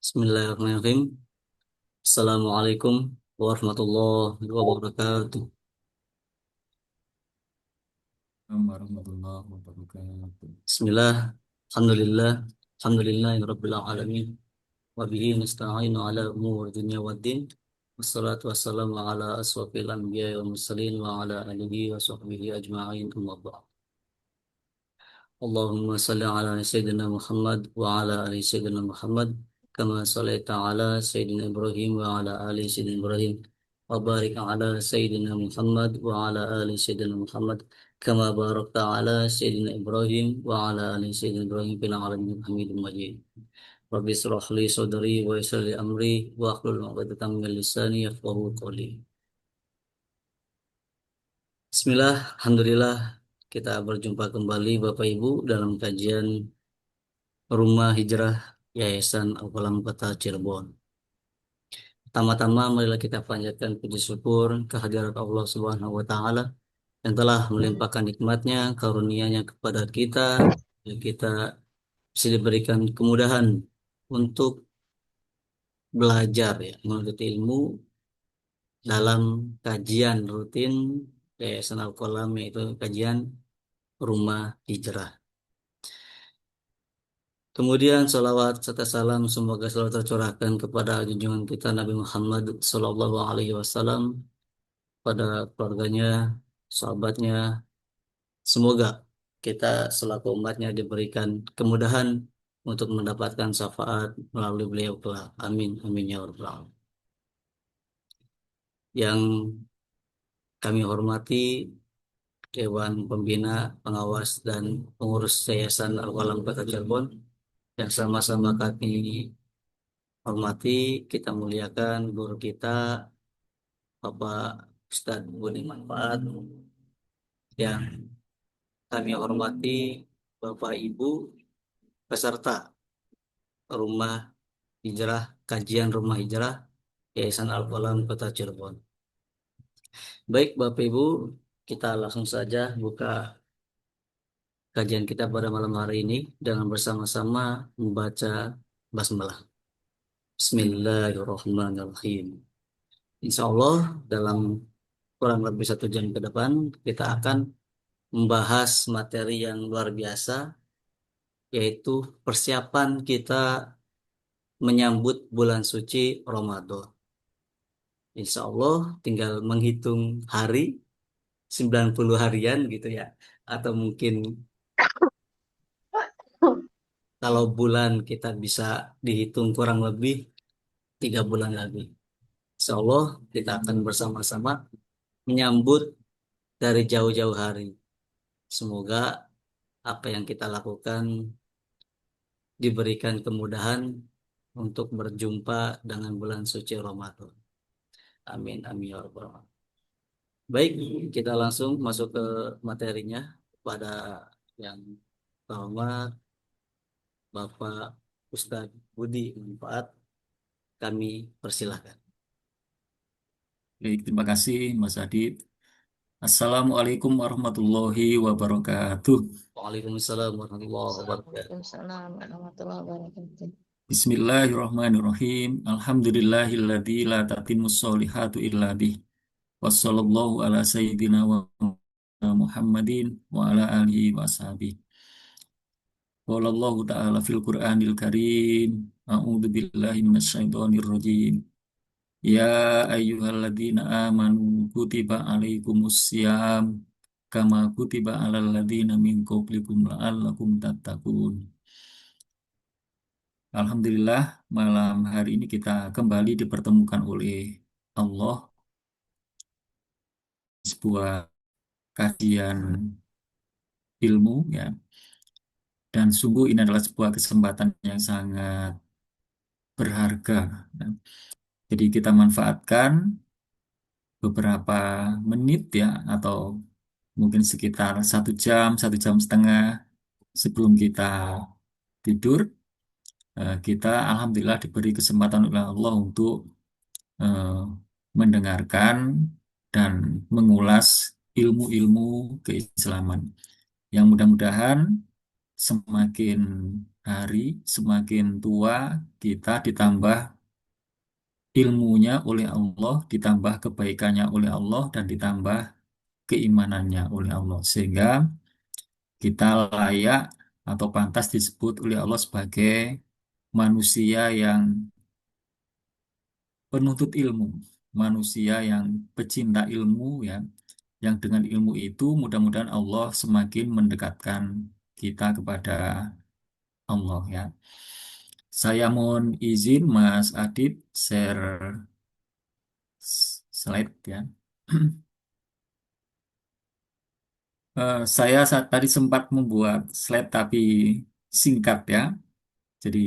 Bismillahirrahmanirrahim. Assalamualaikum warahmatullahi wabarakatuh. Warahmatullahi wabarakatuh. Bismillah. Alhamdulillah. Alhamdulillahirabbil alamin. Wa bihi nasta'inu ala umuri dunya waddin. Wassalatu wassalamu ala asrofil anbiya'i wal mursalin wa ala alihi wa sahbihi ajma'in. Amma ba'd. اللهم صل على سيدنا محمد وعلى آل سيدنا محمد كما صليت على سيدنا إبراهيم وعلى آل سيدنا إبراهيم وبارك على سيدنا محمد وعلى آل سيدنا محمد كما باركت على سيدنا إبراهيم وعلى آل سيدنا إبراهيم في العالمين حميد مجيد رب اشرح لي صدري ويسر لي أمري واحلل عقدة من لساني يفقهوا قولي. Bismillah, Alhamdulillah, kita berjumpa kembali Bapak Ibu dalam kajian Rumah Hijrah Yayasan Al-Qalam Kota Cirebon. Pertama-tama marilah kita panjatkan puji syukur kehadirat Allah Subhanahu wa taala yang telah melimpahkan nikmatnya, karunia-Nya kepada kita, dan kita bisa diberikan kemudahan untuk belajar ya, menuntut ilmu dalam kajian rutin Yayasan Al-Qalam, yaitu kajian Rumah Hijrah. Kemudian salawat serta salam semoga selalu tercurahkan kepada junjungan kita Nabi Muhammad Sallallahu Alaihi Wasallam, pada keluarganya, sahabatnya. Semoga kita selaku umatnya diberikan kemudahan untuk mendapatkan syafaat melalui beliau kelak. Amin, amin ya rabbal alamin. Yang kami hormati Dewan Pembina, Pengawas dan Pengurus Yayasan Al-Qalam Kota Cirebon, yang sama-sama kami hormati, kita muliakan guru kita Bapak Ustadz Budi Manfaat, yang kami hormati Bapak Ibu peserta Rumah Hijrah, kajian Rumah Hijrah Yayasan Al-Qalam Kota Cirebon. Baik Bapak Ibu, kita langsung saja buka kajian kita pada malam hari ini dengan bersama-sama membaca basmalah. Bismillahirrahmanirrahim. Insya Allah dalam kurang lebih 1 jam ke depan kita akan membahas materi yang luar biasa, yaitu persiapan kita menyambut bulan suci Ramadan. Insya Allah tinggal menghitung hari, 90 harian gitu ya. Atau mungkin kalau bulan kita bisa dihitung kurang lebih 3 bulan lagi. Insya Allah kita akan bersama-sama menyambut dari jauh-jauh hari. Semoga apa yang kita lakukan diberikan kemudahan untuk berjumpa dengan bulan suci Ramadan. Amin, amin ya rabbal alamin. Baik, kita langsung masuk ke materinya. Pada yang pertama, Bapak Ustadz Budi Manfaat, kami persilahkan. Baik, terima kasih Mas Adit. Assalamualaikum warahmatullahi wabarakatuh. Waalaikumsalam warahmatullahi wabarakatuh. Waalaikumsalam warahmatullahi wabarakatuh. Bismillahirrahmanirrahim. Alhamdulillahilladzi la tatimmus solihatu illa bih. Wassallallahu ala sayyidina wa Muhammadin wa ala alihi wa sahbihi. Qala Allah ta'ala fil Qur'anil Karim. A'udzu billahi minasyaitonir rajim. Ya ayyuhalladzina amanu kutiba alaikumus syiyam kama kutiba alal ladzina min qablikum la'allakum tattaqun. Alhamdulillah, malam hari ini kita kembali dipertemukan oleh Allah di sebuah kajian ilmu ya. Dan sungguh ini adalah sebuah kesempatan yang sangat berharga. Ya. Jadi kita manfaatkan beberapa menit ya atau mungkin sekitar 1 jam, 1 jam setengah sebelum kita tidur, kita alhamdulillah diberi kesempatan oleh Allah untuk eh, mendengarkan dan mengulas ilmu-ilmu keislaman yang mudah-mudahan semakin hari, semakin tua kita ditambah ilmunya oleh Allah, ditambah kebaikannya oleh Allah, dan ditambah keimanannya oleh Allah. Sehingga kita layak atau pantas disebut oleh Allah sebagai manusia yang penuntut ilmu, manusia yang pecinta ilmu ya, yang dengan ilmu itu mudah-mudahan Allah semakin mendekatkan kita kepada Allah ya. Saya mohon izin Mas Adit share slide ya. Saya saat tadi sempat membuat slide tapi singkat ya. Jadi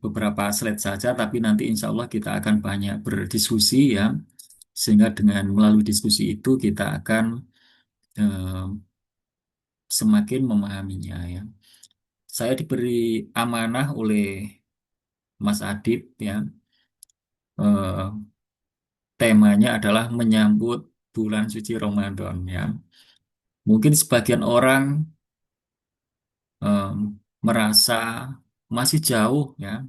beberapa slide saja, tapi nanti insya Allah kita akan banyak berdiskusi ya. Sehingga dengan melalui diskusi itu kita akan eh, semakin memahaminya ya. Saya diberi amanah oleh Mas Adit ya. Eh, Temanya adalah menyambut bulan suci Ramadan ya. Mungkin sebagian orang eh, merasa masih jauh ya,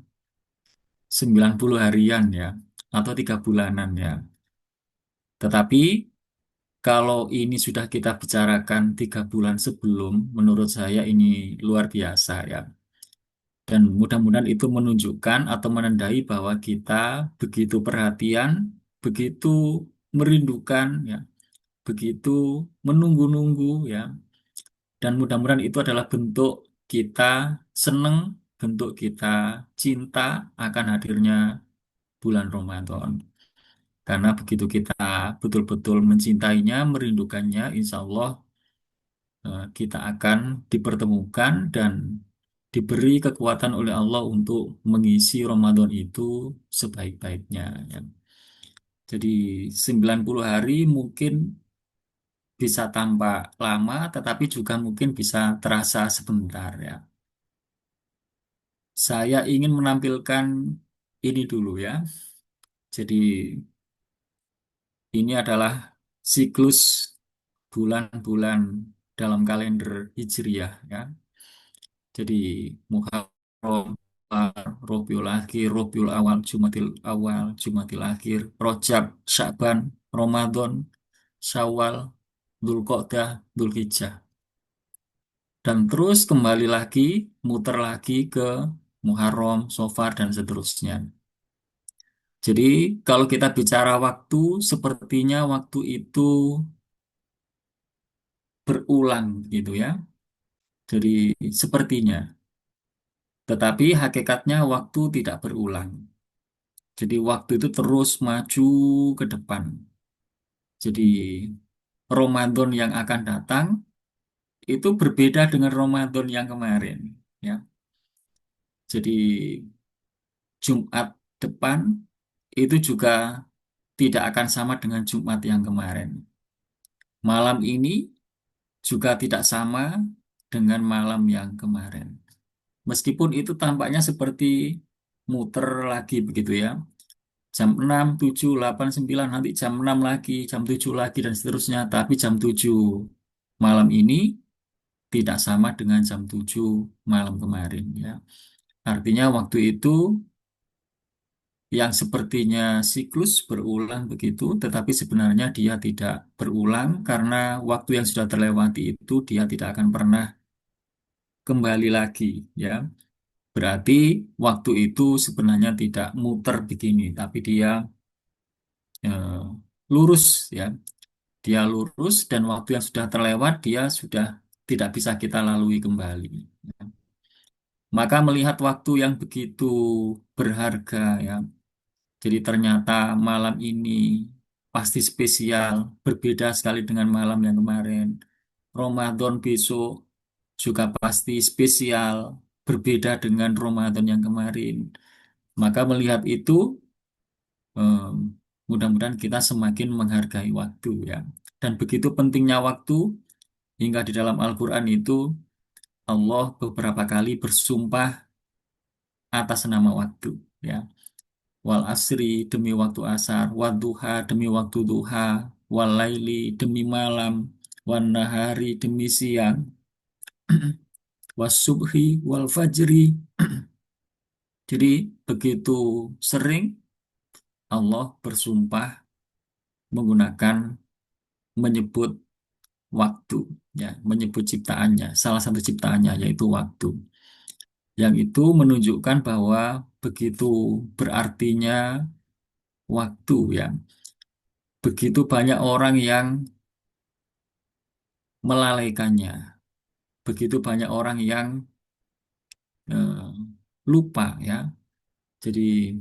90 harian ya, atau 3 bulanan ya. Tetapi kalau ini sudah kita bicarakan 3 bulan sebelum, menurut saya ini luar biasa ya. Dan mudah-mudahan itu menunjukkan atau menandai bahwa kita begitu perhatian, begitu merindukan ya, begitu menunggu-nunggu ya. Dan mudah-mudahan itu adalah bentuk kita senang, bentuk kita cinta akan hadirnya bulan Ramadan. Karena begitu kita betul-betul mencintainya, merindukannya, insya Allah kita akan dipertemukan dan diberi kekuatan oleh Allah untuk mengisi Ramadan itu sebaik-baiknya ya. Jadi 90 hari mungkin bisa tampak lama, tetapi juga mungkin bisa terasa sebentar ya. Saya ingin menampilkan ini dulu ya. Jadi ini adalah siklus bulan-bulan dalam kalender Hijriah ya. Jadi Muharram, Rabiul Akhir, Rabiul Awal, Jumadil Awal, Jumadil Akhir, Rajab, Sya'ban, Ramadan, Syawal, Dzulqa'dah, Dzulhijjah. Dan terus kembali lagi, muter lagi ke Muharram, Safar, dan seterusnya. Jadi kalau kita bicara waktu, sepertinya waktu itu berulang gitu ya. Jadi sepertinya. Tetapi hakikatnya waktu tidak berulang. Jadi waktu itu terus maju ke depan. Jadi Ramadan yang akan datang itu berbeda dengan Ramadan yang kemarin. Ya, jadi Jumat depan itu juga tidak akan sama dengan Jumat yang kemarin. Malam ini juga tidak sama dengan malam yang kemarin. Meskipun itu tampaknya seperti muter lagi begitu ya. Jam 6, 7, 8, 9, nanti jam 6 lagi, jam 7 lagi, dan seterusnya. Tapi jam 7 malam ini tidak sama dengan jam 7 malam kemarin. Ya. Artinya waktu itu yang sepertinya siklus berulang begitu, tetapi sebenarnya dia tidak berulang karena waktu yang sudah terlewati itu dia tidak akan pernah kembali lagi. Ya. Berarti waktu itu sebenarnya tidak muter begini, tapi dia eh, lurus ya. Dia lurus dan waktu yang sudah terlewat dia sudah tidak bisa kita lalui kembali. Maka melihat waktu yang begitu berharga ya. Jadi ternyata malam ini pasti spesial, berbeda sekali dengan malam yang kemarin. Ramadan besok juga pasti spesial, berbeda dengan Ramadan yang kemarin. Maka melihat itu em, mudah-mudahan kita semakin menghargai waktu ya. Dan begitu pentingnya waktu hingga di dalam Al-Quran itu Allah beberapa kali bersumpah atas nama waktu ya. Wal asri demi waktu asar, wad duha demi waktu duha, wal laili demi malam, wan nahari demi siang. wasubhi wal fajri. Jadi begitu sering Allah bersumpah menggunakan menyebut waktu, ya, menyebut ciptaannya, salah satu ciptaannya yaitu waktu. Yang itu menunjukkan bahwa begitu berartinya waktu, ya. Begitu banyak orang yang melalaikannya, begitu banyak orang yang eh, lupa, ya. Jadi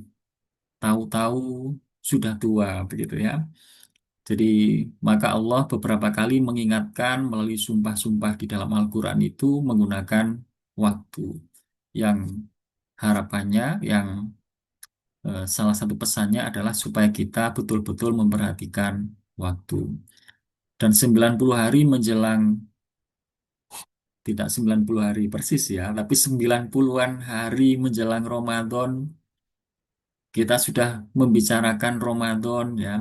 tahu-tahu sudah tua begitu, ya. Jadi maka Allah beberapa kali mengingatkan melalui sumpah-sumpah di dalam Al-Quran itu menggunakan waktu yang harapannya yang salah satu pesannya adalah supaya kita betul-betul memperhatikan waktu. Dan 90 hari menjelang, tidak 90 hari persis ya, tapi 90-an hari menjelang Ramadan, kita sudah membicarakan Ramadan, ya.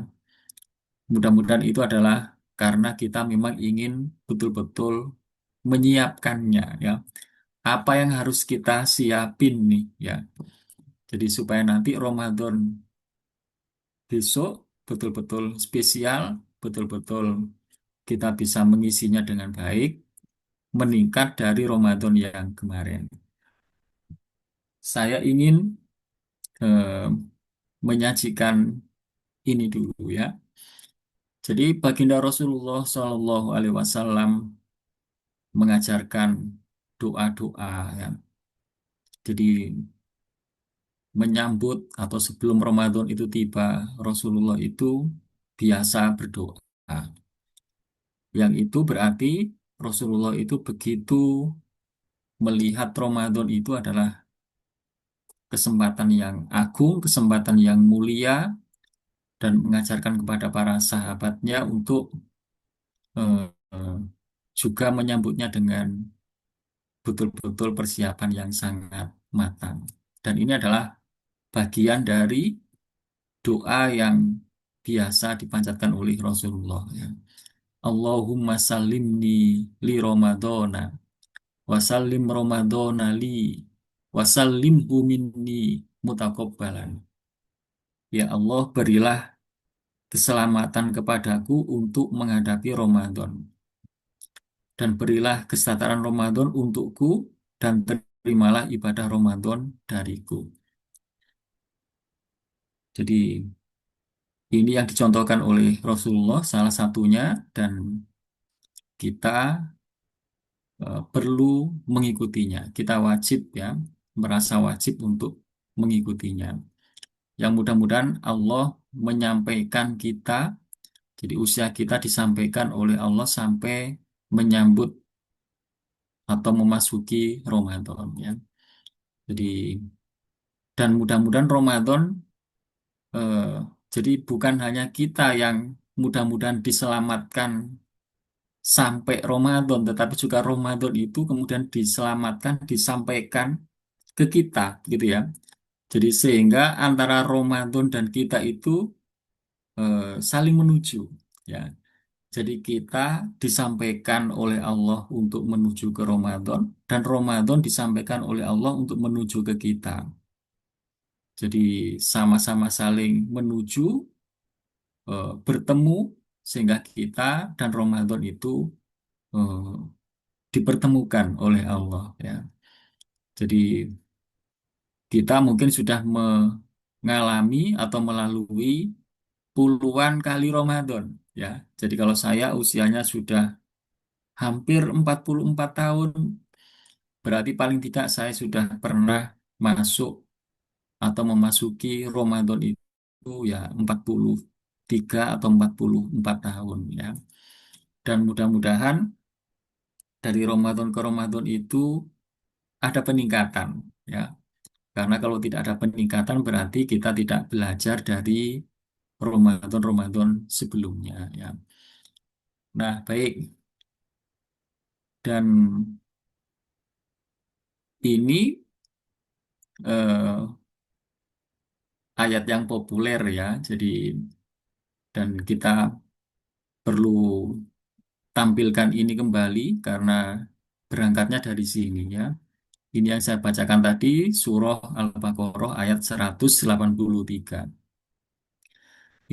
Mudah-mudahan itu adalah karena kita memang ingin betul-betul menyiapkannya, ya. Apa yang harus kita siapin nih, ya. Jadi supaya nanti Ramadan besok betul-betul spesial, betul-betul kita bisa mengisinya dengan baik, meningkat dari Ramadan yang kemarin. Saya ingin eh, menyajikan ini dulu, ya. Jadi baginda Rasulullah Shallallahu Alaihi Wasallam mengajarkan doa-doa, ya. Jadi menyambut atau sebelum Ramadan itu tiba, Rasulullah itu biasa berdoa. Yang itu berarti Rasulullah itu begitu melihat Ramadan itu adalah kesempatan yang agung, kesempatan yang mulia, dan mengajarkan kepada para sahabatnya untuk eh, eh, juga menyambutnya dengan betul-betul persiapan yang sangat matang. Dan ini adalah bagian dari doa yang biasa dipanjatkan oleh Rasulullah, ya. Allahumma salimni li Ramadana wasallim Ramadana li wasallimhu minni mutakobbalan. Ya Allah, berilah keselamatan kepadaku untuk menghadapi Ramadan. Dan berilah kesetaraan Ramadan untukku dan terimalah ibadah Ramadan dariku. Jadi ini yang dicontohkan oleh Rasulullah salah satunya dan kita perlu mengikutinya. Kita wajib, ya, merasa wajib untuk mengikutinya. Yang mudah-mudahan Allah menyampaikan kita, jadi usia kita disampaikan oleh Allah sampai menyambut atau memasuki Ramadan, ya. Jadi dan mudah-mudahan Ramadan eh, jadi bukan hanya kita yang mudah-mudahan diselamatkan sampai Ramadan, tetapi juga Ramadan itu kemudian diselamatkan, disampaikan ke kita, gitu ya. Jadi sehingga antara Ramadan dan kita itu saling menuju, ya. Jadi kita disampaikan oleh Allah untuk menuju ke Ramadan dan Ramadan disampaikan oleh Allah untuk menuju ke kita. Jadi sama-sama saling menuju, bertemu sehingga kita dan Ramadan itu eh, dipertemukan oleh Allah, ya. Jadi kita mungkin sudah mengalami atau melalui puluhan kali Ramadan, ya. Jadi kalau saya usianya sudah hampir 44 tahun, berarti paling tidak saya sudah pernah masuk atau memasuki Ramadan itu ya 43 atau 44 tahun, ya. Dan mudah-mudahan dari Ramadan ke Ramadan itu ada peningkatan, ya. Karena kalau tidak ada peningkatan berarti kita tidak belajar dari Ramadan-Ramadan sebelumnya, ya. Nah, baik. Dan ini eh, ayat yang populer, ya. Jadi dan kita perlu tampilkan ini kembali karena berangkatnya dari sini ya. Ini yang saya bacakan tadi, Surah Al-Baqarah ayat 183.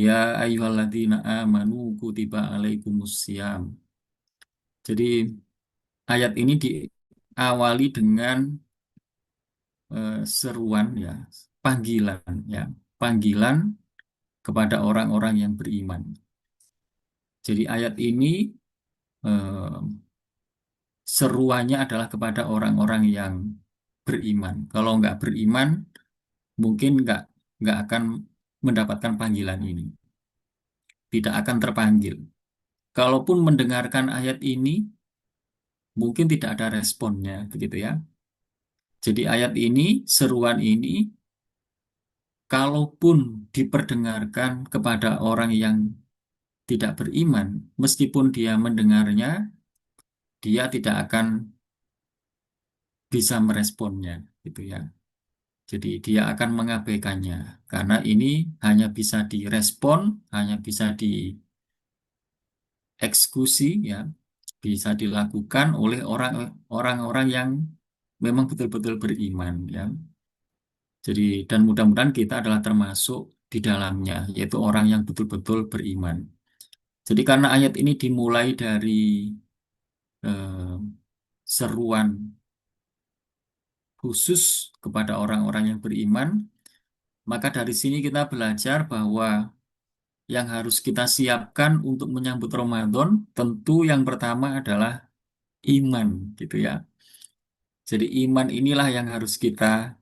Ya ayyuhalladzina amanu kutiba alaikumusiyam. Jadi ayat ini diawali dengan seruan ya, panggilan ya, panggilan kepada orang-orang yang beriman. Jadi ayat ini eh, seruannya adalah kepada orang-orang yang beriman. Kalau nggak beriman, mungkin nggak akan mendapatkan panggilan ini, tidak akan terpanggil. Kalaupun mendengarkan ayat ini, mungkin tidak ada responnya, begitu ya. Jadi ayat ini, seruan ini, kalaupun diperdengarkan kepada orang yang tidak beriman, meskipun dia mendengarnya, dia tidak akan bisa meresponnya, gitu ya. Jadi dia akan mengabaikannya, karena ini hanya bisa direspon, hanya bisa dieksekusi, ya, bisa dilakukan oleh orang-orang yang memang betul-betul beriman, ya. Jadi dan mudah-mudahan kita adalah termasuk di dalamnya, yaitu orang yang betul-betul beriman. Jadi karena ayat ini dimulai dari eh, seruan khusus kepada orang-orang yang beriman, maka dari sini kita belajar bahwa yang harus kita siapkan untuk menyambut Ramadan, tentu yang pertama adalah iman, gitu ya. Jadi iman inilah yang harus kita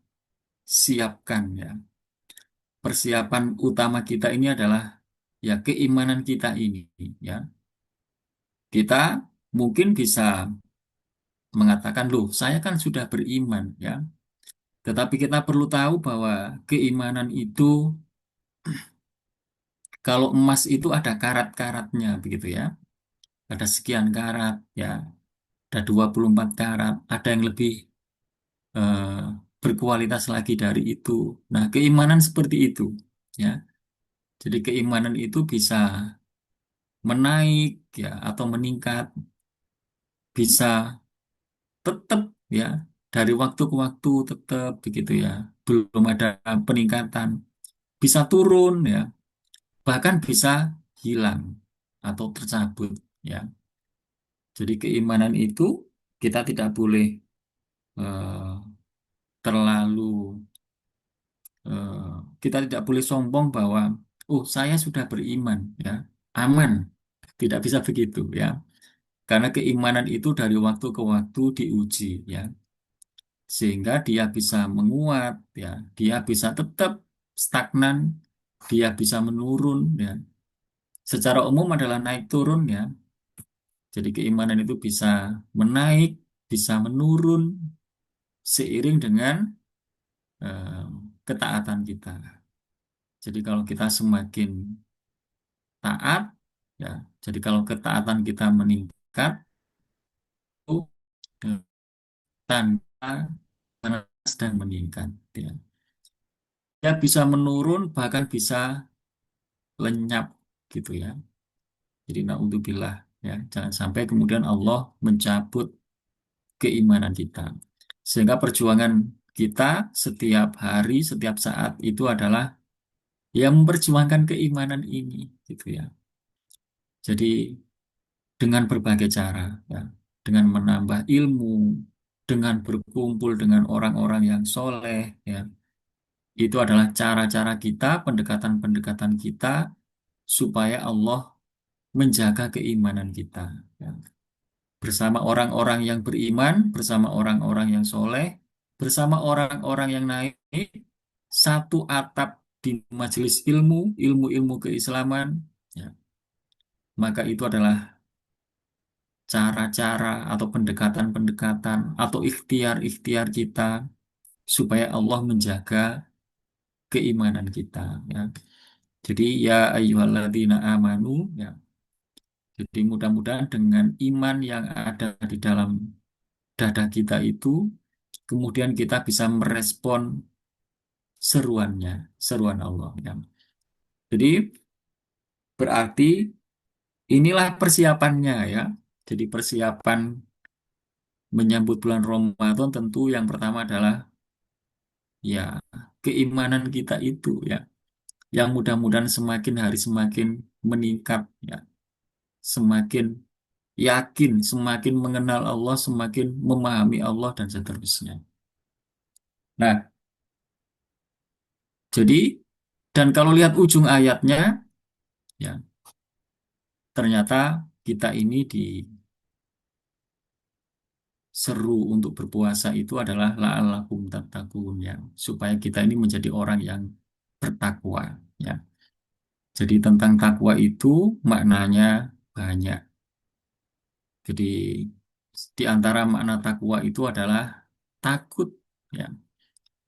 siapkan ya. Persiapan utama kita ini adalah ya keimanan kita ini ya. Kita mungkin bisa mengatakan, loh, saya kan sudah beriman ya. Tetapi kita perlu tahu bahwa keimanan itu, kalau emas itu ada karat-karatnya begitu ya. Ada sekian karat ya, ada 24 karat, ada yang lebih eh, berkualitas lagi dari itu. Nah, keimanan seperti itu ya. Jadi keimanan itu bisa menaik ya atau meningkat, bisa tetap ya dari waktu ke waktu tetap begitu ya. Belum ada peningkatan, bisa turun ya, bahkan bisa hilang atau tercabut ya. Jadi keimanan itu kita tidak boleh eh, terlalu eh, kita tidak boleh sombong bahwa oh saya sudah beriman ya aman, tidak bisa begitu ya, karena keimanan itu dari waktu ke waktu diuji ya, sehingga dia bisa menguat ya, dia bisa tetap stagnan, dia bisa menurun ya, secara umum adalah naik turun ya. Jadi keimanan itu bisa menaik, bisa menurun seiring dengan eh, ketaatan kita. Jadi kalau kita semakin taat, ya. Jadi kalau ketaatan kita meningkat, itu eh, tanda karena sedang meningkat. Ya. Ya bisa menurun, bahkan bisa lenyap gitu ya. Jadi naudzubillah ya. Jangan sampai kemudian Allah mencabut keimanan kita. Sehingga perjuangan kita setiap hari, setiap saat itu adalah yang memperjuangkan keimanan ini gitu ya. Jadi dengan berbagai cara, ya, dengan menambah ilmu, dengan berkumpul dengan orang-orang yang soleh, ya, itu adalah cara-cara kita, pendekatan-pendekatan kita supaya Allah menjaga keimanan kita. Ya. Bersama orang-orang yang beriman, bersama orang-orang yang soleh, bersama orang-orang yang naik satu atap di majelis ilmu, ilmu-ilmu keislaman, ya, maka itu adalah cara-cara atau pendekatan-pendekatan atau ikhtiar-ikhtiar kita supaya Allah menjaga keimanan kita ya. Jadi ya ayyuhalladzina amanu ya. Jadi mudah-mudahan dengan iman yang ada di dalam dada kita itu kemudian kita bisa merespon seruannya, seruan Allah ya. Jadi berarti inilah persiapannya ya. Jadi persiapan menyambut bulan Ramadan tentu yang pertama adalah ya keimanan kita itu ya, yang mudah-mudahan semakin hari semakin meningkat ya, semakin yakin, semakin mengenal Allah, semakin memahami Allah dan seterusnya. Nah, jadi dan kalau lihat ujung ayatnya ya ternyata kita ini diseru untuk berpuasa itu adalah la'allakum tattaqun ya, supaya kita ini menjadi orang yang bertakwa ya. Jadi tentang takwa itu maknanya banyak. Jadi di antara makna takwa itu adalah takut ya.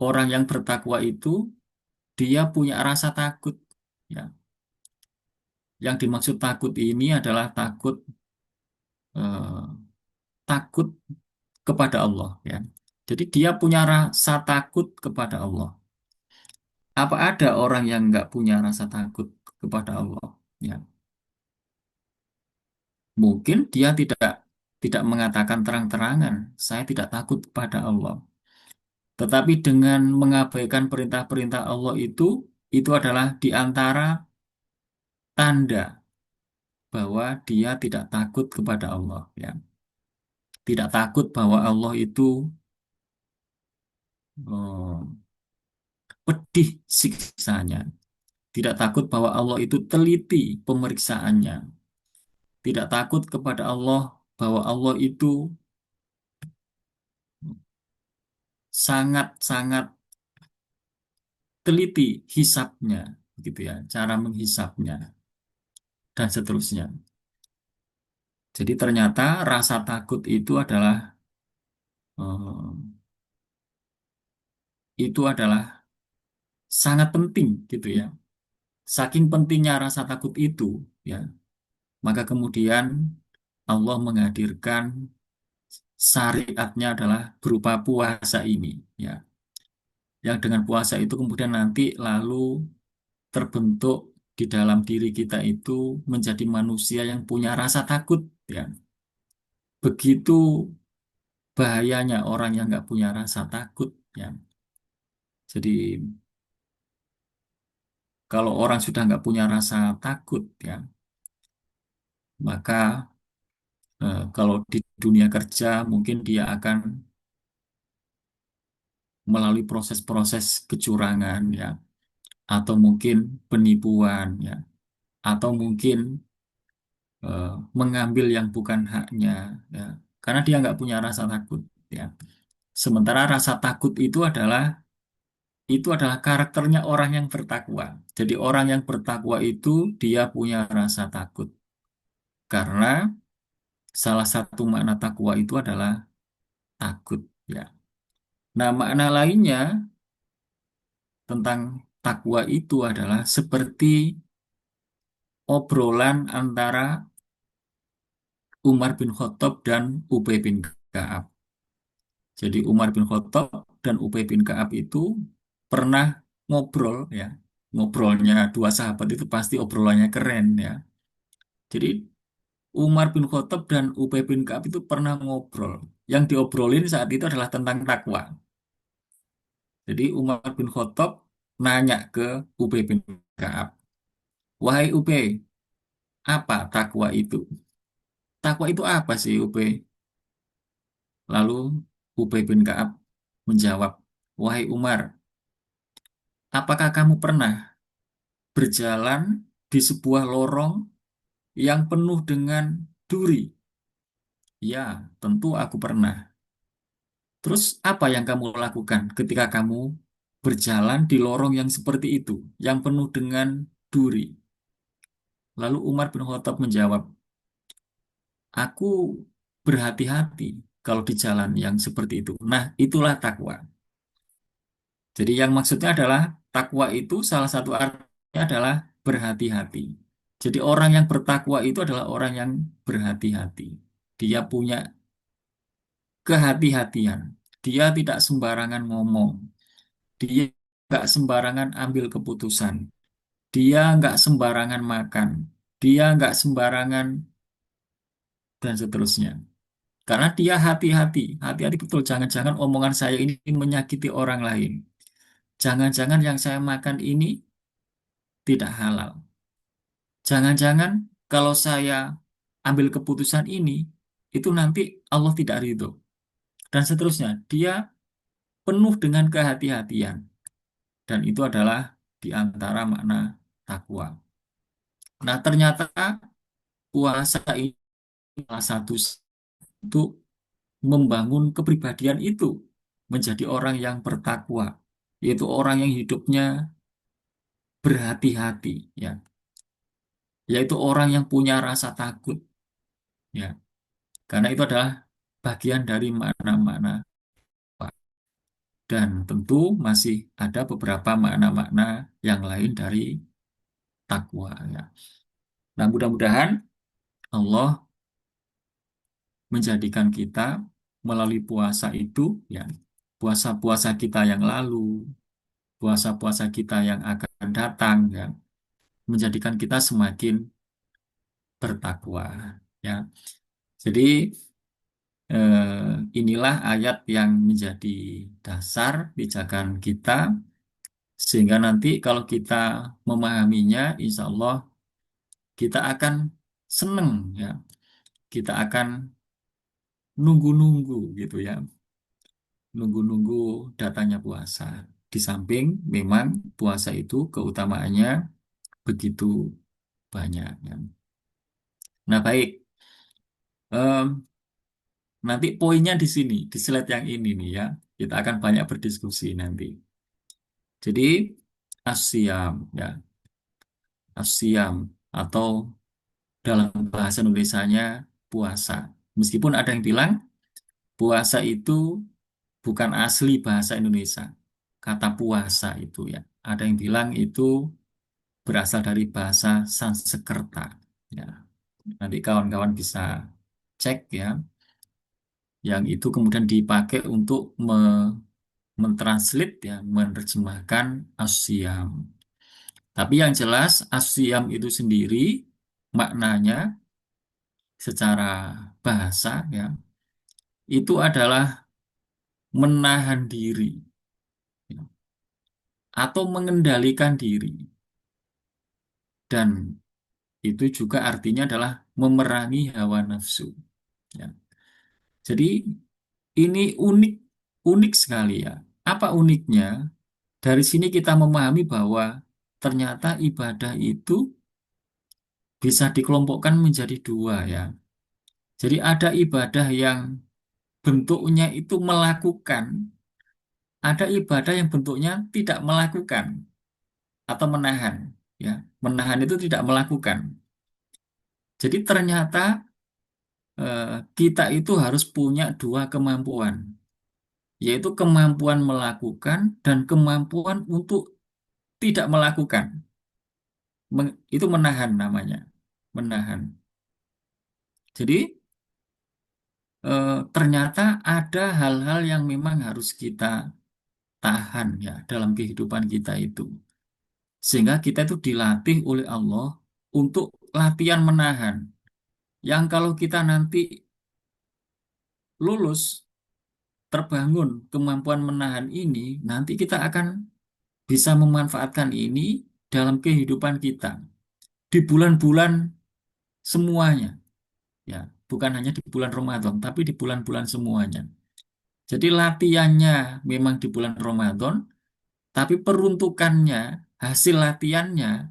Orang yang bertakwa itu dia punya rasa takut ya. Yang dimaksud takut ini adalah eh, takut kepada Allah ya. Jadi dia punya rasa takut kepada Allah. Apa ada orang yang nggak punya rasa takut kepada Allah? Ya, mungkin dia tidak mengatakan terang-terangan, saya tidak takut kepada Allah. Tetapi dengan mengabaikan perintah-perintah Allah itu adalah di antara tanda bahwa dia tidak takut kepada Allah. Ya, tidak takut bahwa Allah itu eh, pedih siksanya. Tidak takut bahwa Allah itu teliti pemeriksaannya. Tidak takut kepada Allah bahwa Allah itu sangat-sangat teliti hisapnya, gitu ya, cara menghisapnya dan seterusnya. Jadi ternyata rasa takut eh, itu adalah sangat penting, gitu ya. Saking pentingnya rasa takut itu, ya, maka kemudian Allah menghadirkan syariatnya adalah berupa puasa ini, ya. Yang dengan puasa itu kemudian nanti lalu terbentuk di dalam diri kita itu menjadi manusia yang punya rasa takut ya. Begitu bahayanya orang yang nggak punya rasa takut ya. Jadi kalau orang sudah nggak punya rasa takut ya, maka kalau di dunia kerja mungkin dia akan melalui proses-proses kecurangan ya, atau mungkin penipuan ya, atau mungkin eh, mengambil yang bukan haknya ya, karena dia nggak punya rasa takut ya. Sementara rasa takut itu adalah karakternya orang yang bertakwa. Jadi orang yang bertakwa itu dia punya rasa takut karena salah satu makna takwa itu adalah takut ya. Nah, makna lainnya tentang takwa itu adalah seperti obrolan antara Umar bin Khattab dan Ubay bin Ka'ab. Jadi Umar bin Khattab dan Ubay bin Ka'ab itu pernah ngobrol ya. Ngobrolnya dua sahabat itu pasti obrolannya keren ya. Jadi Umar bin Khattab dan Ubay bin Ka'ab itu pernah ngobrol. Yang diobrolin saat itu adalah tentang takwa. Jadi Umar bin Khattab nanya ke Ubay bin Ka'ab, "Wahai Ubay, apa takwa itu? Takwa itu apa sih, Ubay?" Lalu Ubay bin Ka'ab menjawab, "Wahai Umar, apakah kamu pernah berjalan di sebuah lorong yang penuh dengan duri?" "Ya, tentu aku pernah." "Terus apa yang kamu lakukan ketika kamu berjalan di lorong yang seperti itu, yang penuh dengan duri?" Lalu Umar bin Khattab menjawab, "Aku berhati-hati kalau di jalan yang seperti itu." Nah, itulah takwa. Jadi yang maksudnya adalah takwa itu salah satu artinya adalah berhati-hati. Jadi orang yang bertakwa itu adalah orang yang berhati-hati. Dia punya kehati-hatian. Dia tidak sembarangan ngomong. Dia nggak sembarangan ambil keputusan. Dia nggak sembarangan makan. Dia nggak sembarangan dan seterusnya. Karena dia hati-hati, hati-hati betul. Jangan-jangan omongan saya ini menyakiti orang lain. Jangan-jangan yang saya makan ini tidak halal. Jangan-jangan kalau saya ambil keputusan ini, itu nanti Allah tidak ridho. Dan seterusnya. Dia penuh dengan kehati-hatian. Dan itu adalah di antara makna takwa. Nah, ternyata puasa ini salah satu untuk membangun kepribadian itu menjadi orang yang bertakwa, yaitu orang yang hidupnya berhati-hati, ya, yaitu orang yang punya rasa takut, ya, karena itu adalah bagian dari makna-makna takwa. Dan tentu masih ada beberapa makna-makna yang lain dari takwa, ya. Nah, mudah-mudahan Allah menjadikan kita melalui puasa itu, ya, puasa-puasa kita yang lalu, puasa-puasa kita yang akan datang, ya, menjadikan kita semakin bertakwa, ya. Jadi inilah ayat yang menjadi dasar pijakan kita, sehingga nanti kalau kita memahaminya, insya Allah kita akan seneng, ya, kita akan nunggu-nunggu gitu, ya, nunggu-nunggu datanya puasa. Di samping memang puasa itu keutamaannya begitu banyak, ya. Nah, baik. Em, Nanti poinnya di sini, di slide yang ini nih, ya. Kita akan banyak berdiskusi nanti. Jadi asyam, ya, asyam atau dalam bahasa Indonesianya puasa. Meskipun ada yang bilang puasa itu bukan asli bahasa Indonesia. Kata puasa itu, ya. Ada yang bilang itu berasal dari bahasa Sanskerta. Ya. Nanti kawan-kawan bisa cek, ya, yang itu kemudian dipakai untuk mentranslate, ya, menerjemahkan asyam. Tapi yang jelas asyam itu sendiri maknanya secara bahasa, ya, itu adalah menahan diri, ya, atau mengendalikan diri, dan itu juga artinya adalah memerangi hawa nafsu, ya. Jadi ini unik, unik sekali, ya. Apa uniknya? Dari sini kita memahami bahwa ternyata ibadah itu bisa dikelompokkan menjadi dua, ya. Jadi ada ibadah yang bentuknya itu melakukan, ada ibadah yang bentuknya tidak melakukan atau menahan, ya. Menahan itu tidak melakukan. Jadi ternyata eh, kita itu harus punya dua kemampuan, yaitu kemampuan melakukan dan kemampuan untuk tidak melakukan. Itu menahan namanya, menahan. Jadi ternyata ada hal-hal yang memang harus kita tahan, ya, dalam kehidupan kita itu. Sehingga kita itu dilatih oleh Allah untuk latihan menahan. Yang kalau kita nanti lulus, terbangun kemampuan menahan ini, nanti kita akan bisa memanfaatkan ini dalam kehidupan kita di bulan-bulan semuanya, ya, bukan hanya di bulan Ramadan, tapi di bulan-bulan semuanya. Jadi latihannya memang di bulan Ramadan, tapi peruntukannya, hasil latihannya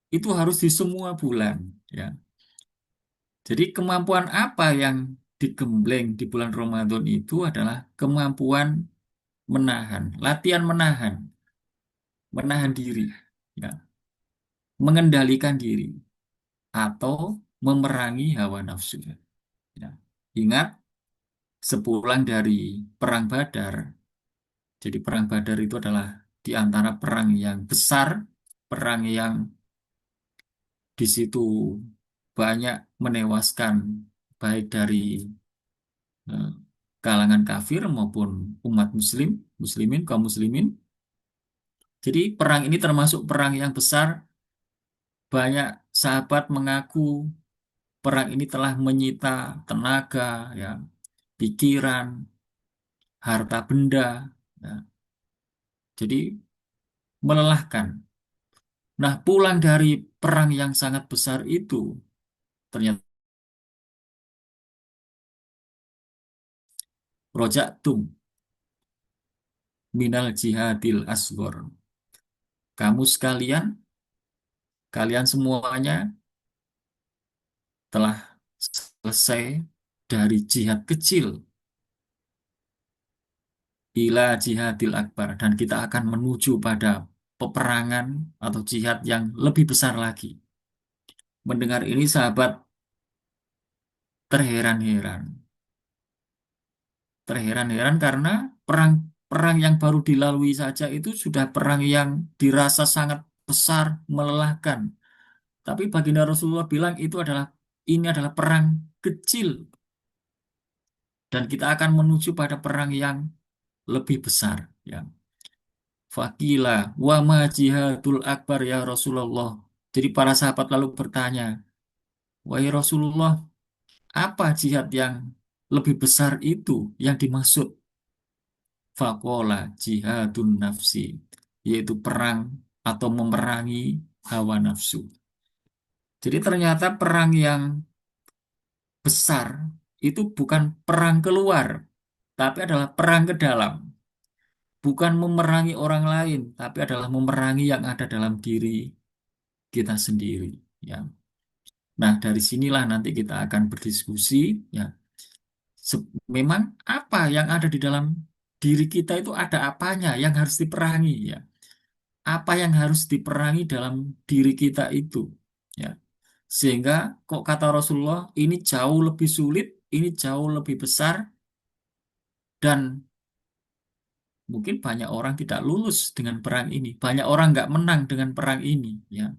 itu harus di semua bulan, ya. Jadi kemampuan apa yang digembleng di bulan Ramadan itu adalah kemampuan menahan, latihan menahan, menahan diri, ya, mengendalikan diri atau memerangi hawa nafsu, ya. Ingat, sepulang dari Perang Badar, jadi Perang Badar itu adalah di antara perang yang besar, perang yang di situ banyak menewaskan baik dari eh, kalangan kafir maupun umat muslimin, kaum muslimin. Jadi perang ini termasuk perang yang besar. Banyak sahabat mengaku perang ini telah menyita tenaga, ya, pikiran, harta benda. Ya. Jadi melelahkan. Nah, pulang dari perang yang sangat besar itu, ternyata rojaktum minal jihadil asgor. Kamu sekalian, kalian semuanya telah selesai dari jihad kecil ila jihadil akbar. Dan kita akan menuju pada peperangan atau jihad yang lebih besar lagi. Mendengar ini sahabat terheran-heran. Terheran-heran karena perang perang yang baru dilalui saja itu sudah perang yang dirasa sangat besar, melelahkan. Tapi baginda Rasulullah bilang ini adalah perang kecil dan kita akan menuju pada perang yang lebih besar. Ya. Fakila wa ma jihadul akbar ya Rasulullah. Jadi para sahabat lalu bertanya, wahai Rasulullah, apa jihad yang lebih besar itu yang dimaksud? Fakola jihadun nafsi, yaitu perang atau memerangi hawa nafsu. Jadi ternyata perang yang besar itu bukan perang keluar, tapi adalah perang ke dalam. Bukan memerangi orang lain, tapi adalah memerangi yang ada dalam diri kita sendiri. Ya. Nah, dari sinilah nanti kita akan berdiskusi. Ya, memang apa yang ada di dalam diri kita itu ada apanya yang harus diperangi. Ya, apa yang harus diperangi dalam diri kita itu. Ya, sehingga kok kata Rasulullah ini jauh lebih sulit, ini jauh lebih besar dan mungkin banyak orang tidak lulus dengan perang ini, banyak orang nggak menang dengan perang ini, ya.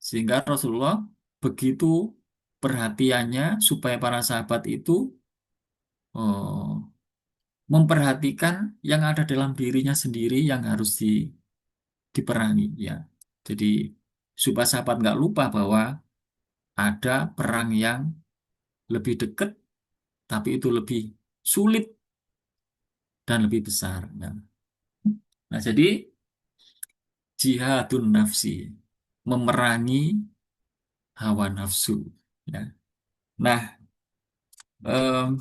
Sehingga Rasulullah begitu perhatiannya supaya para sahabat itu oh, memperhatikan yang ada dalam dirinya sendiri yang harus diperangi, ya. Jadi supaya sahabat nggak lupa bahwa ada perang yang lebih dekat, tapi itu lebih sulit dan lebih besar. Ya. Nah, jadi jihadun nafsi, memerangi hawa nafsu. Ya. Nah, em,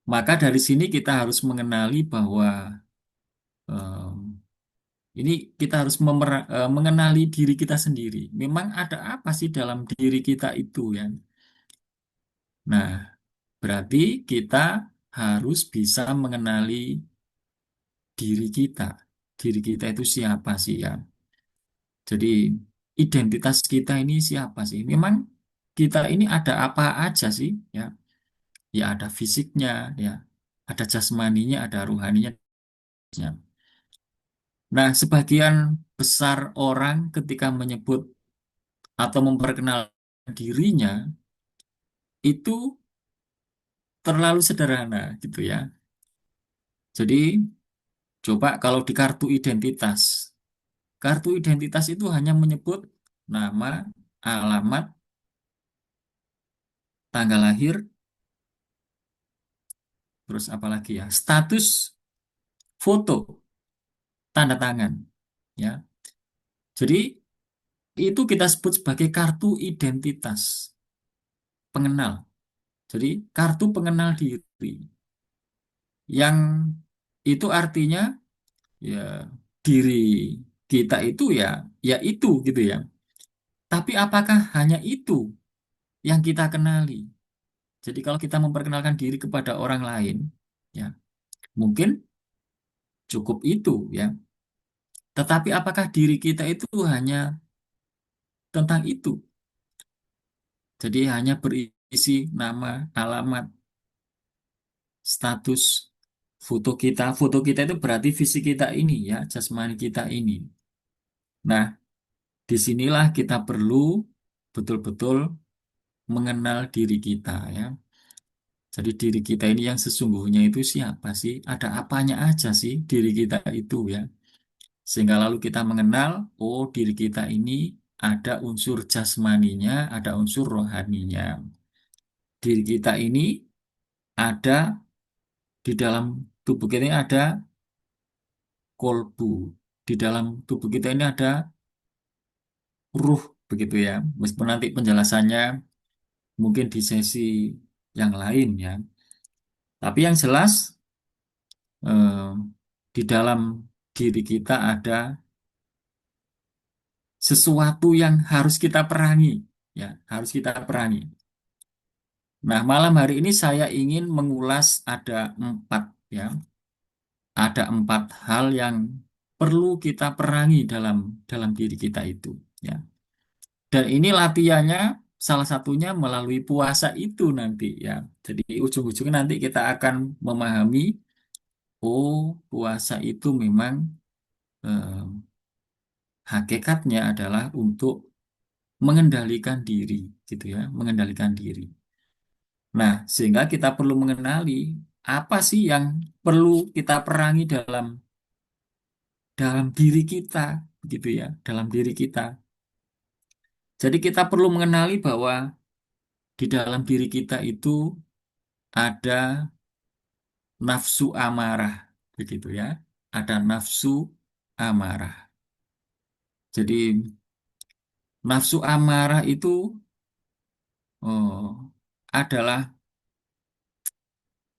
maka dari sini kita harus mengenali bahwa em, ini kita harus mengenali diri kita sendiri. Memang ada apa sih dalam diri kita itu ya? Nah, berarti kita harus bisa mengenali diri kita. Diri kita itu siapa sih ya? Jadi identitas kita ini siapa sih? Memang kita ini ada apa aja sih ya? Ya ada fisiknya, ya ada jasmaninya, ada ruhaninya. Nah, sebagian besar orang ketika menyebut atau memperkenalkan dirinya itu terlalu sederhana gitu ya. Jadi coba kalau di kartu identitas itu hanya menyebut nama, alamat, tanggal lahir, terus apa lagi ya, status, foto, tanda tangan, ya. Jadi itu kita sebut sebagai kartu identitas pengenal. Jadi kartu pengenal diri yang itu artinya ya diri kita itu ya itu gitu ya. Tapi apakah hanya itu yang kita kenali? Jadi kalau kita memperkenalkan diri kepada orang lain, ya mungkin cukup itu ya. Tetapi apakah diri kita itu hanya tentang itu? Jadi hanya berisi nama, alamat, status, foto kita itu berarti fisik kita ini ya, jasmani kita ini. Nah, disinilah kita perlu betul-betul mengenal diri kita ya. Jadi diri kita ini yang sesungguhnya itu siapa sih? Ada apanya aja sih diri kita itu ya. Sehingga lalu kita mengenal, oh diri kita ini ada unsur jasmaninya, ada unsur rohaninya. Diri kita ini ada di dalam tubuh kita ini ada kolbu. Di dalam tubuh kita ini ada ruh, begitu ya. Meskipun nanti penjelasannya mungkin di sesi yang lain ya. Tapi yang jelas eh, di dalam diri kita ada sesuatu yang harus kita perangi, ya, harus kita perangi. Nah, malam hari ini saya ingin mengulas ada empat, ya, ada empat hal yang perlu kita perangi dalam dalam diri kita itu, ya. Dan ini latihannya salah satunya melalui puasa itu nanti, ya. Jadi ujung-ujungnya nanti kita akan memahami, oh, puasa itu memang eh, hakikatnya adalah untuk mengendalikan diri, gitu ya, mengendalikan diri. Nah, sehingga kita perlu mengenali apa sih yang perlu kita perangi dalam dalam diri kita, gitu ya, dalam diri kita. Jadi kita perlu mengenali bahwa di dalam diri kita itu ada nafsu amarah, begitu ya, ada nafsu amarah. Jadi nafsu amarah itu adalah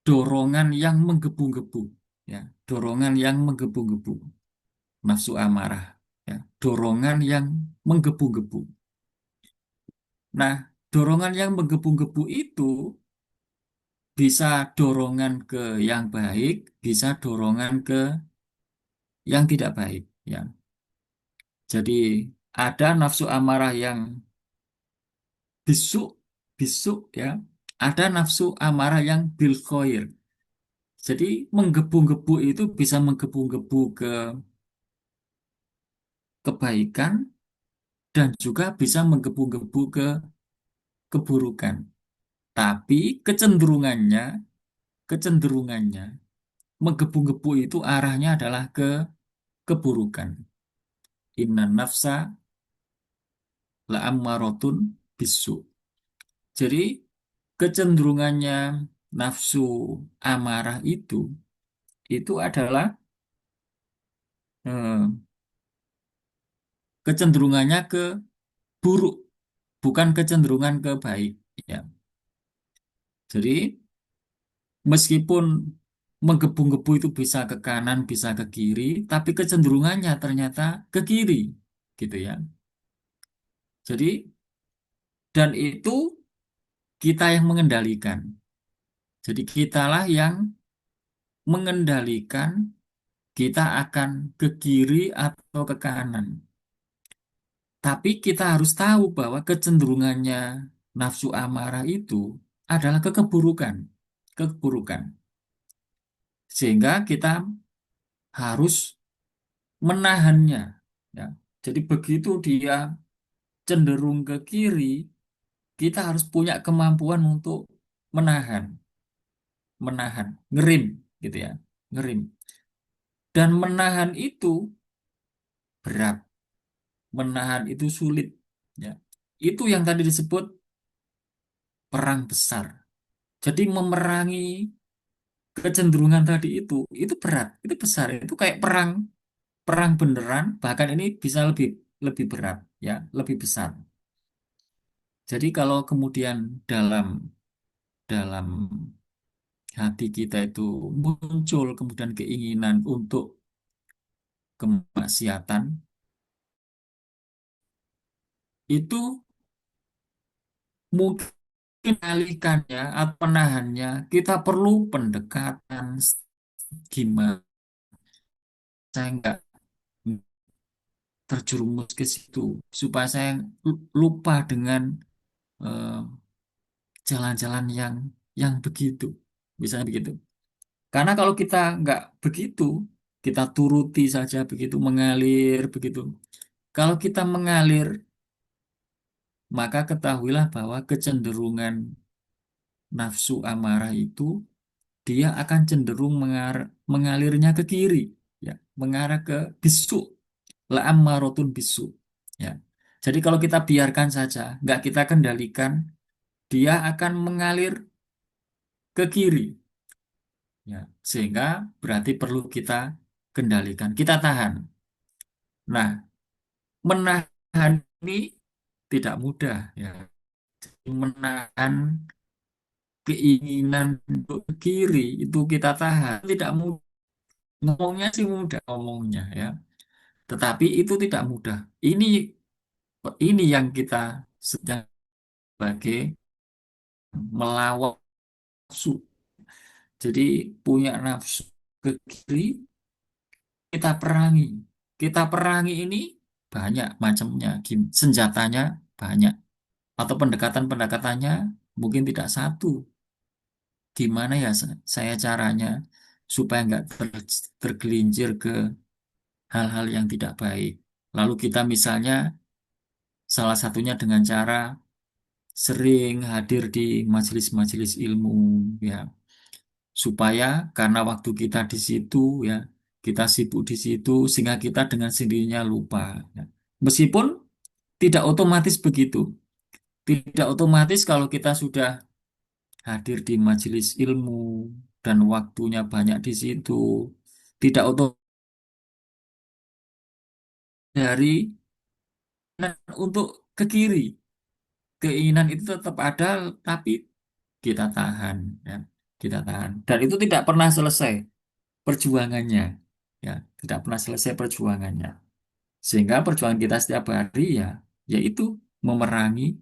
dorongan yang menggebu-gebu, ya, dorongan yang menggebu-gebu, nafsu amarah, ya, dorongan yang menggebu-gebu. Nah, dorongan yang menggebu-gebu itu bisa dorongan ke yang baik, bisa dorongan ke yang tidak baik, ya. Jadi ada nafsu amarah yang bisu, bisu, ya. Ada nafsu amarah yang bil khair. Jadi menggebu-gebu itu bisa menggebu-gebu ke kebaikan dan juga bisa menggebu-gebu ke keburukan. Tapi kecenderungannya menggebu-gebu itu arahnya adalah ke keburukan. Inna nafsa la'ammaratun bisu. Jadi kecenderungannya nafsu amarah itu adalah eh, kecenderungannya ke buruk, bukan kecenderungan ke baik. Ya. Jadi meskipun menggebu-gebu itu bisa ke kanan, bisa ke kiri, tapi kecenderungannya ternyata ke kiri, gitu ya. Jadi, dan itu kita yang mengendalikan. Jadi kitalah yang mengendalikan kita akan ke kiri atau ke kanan. Tapi kita harus tahu bahwa kecenderungannya nafsu amarah itu adalah ke keburukan, keburukan. Sehingga kita harus menahannya. Ya. Jadi begitu dia cenderung ke kiri, kita harus punya kemampuan untuk menahan, menahan, ngerim, gitu ya, ngerim. Dan menahan itu berat, menahan itu sulit. Ya. Itu yang tadi disebut perang besar. Jadi memerangi kecenderungan tadi itu berat, itu besar, itu kayak perang, perang beneran. Bahkan ini bisa lebih lebih berat, ya, lebih besar. Jadi kalau kemudian dalam dalam hati kita itu muncul kemudian keinginan untuk kemaksiatan, itu mungkin alihkannya atau menahannya, kita perlu pendekatan gimana saya nggak terjerumus ke situ, supaya saya lupa dengan eh, jalan-jalan yang begitu, misalnya begitu. Karena kalau kita nggak begitu, kita turuti saja begitu, mengalir begitu. Kalau kita mengalir, maka ketahuilah bahwa kecenderungan nafsu amarah itu dia akan cenderung mengalirnya ke kiri, ya, mengarah ke bisu, la ammarotun bisu, ya. Jadi kalau kita biarkan saja, nggak kita kendalikan, dia akan mengalir ke kiri, ya. Sehingga berarti perlu kita kendalikan, kita tahan. Nah, menahan ini tidak mudah, ya. Menahan keinginan untuk ke kiri itu kita tahan, tidak mudah. Ngomongnya sih mudah ngomongnya, ya. Tetapi itu tidak mudah. Ini yang kita sedang sebagai melawan nafsu. Jadi punya nafsu ke kiri, kita perangi. Kita perangi ini banyak macamnya, senjatanya banyak. Atau pendekatan-pendekatannya mungkin tidak satu. Gimana ya saya caranya supaya nggak tergelincir ke hal-hal yang tidak baik. Lalu kita misalnya salah satunya dengan cara sering hadir di majelis-majelis ilmu, ya, supaya karena waktu kita di situ, ya, kita sibuk di situ sehingga kita dengan sendirinya lupa, ya. Meskipun tidak otomatis begitu, tidak otomatis kalau kita sudah hadir di majelis ilmu dan waktunya banyak di situ, tidak otomatis dari untuk ke kiri, keinginan itu tetap ada, tapi kita tahan, ya, kita tahan, dan itu tidak pernah selesai perjuangannya, ya, tidak pernah selesai perjuangannya, sehingga perjuangan kita setiap hari, ya, yaitu memerangi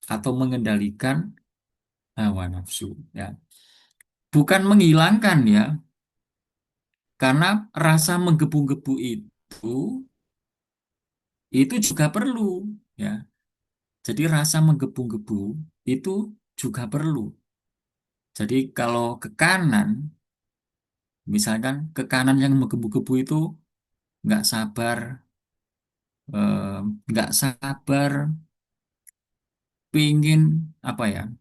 atau mengendalikan hawa nafsu, ya, bukan menghilangkan, ya, karena rasa menggebu-gebu itu juga perlu, ya, jadi rasa menggebu-gebu itu juga perlu. Jadi kalau ke kanan, misalkan ke kanan yang menggebu-gebu itu nggak sabar, nggak sabar, pingin apa ya,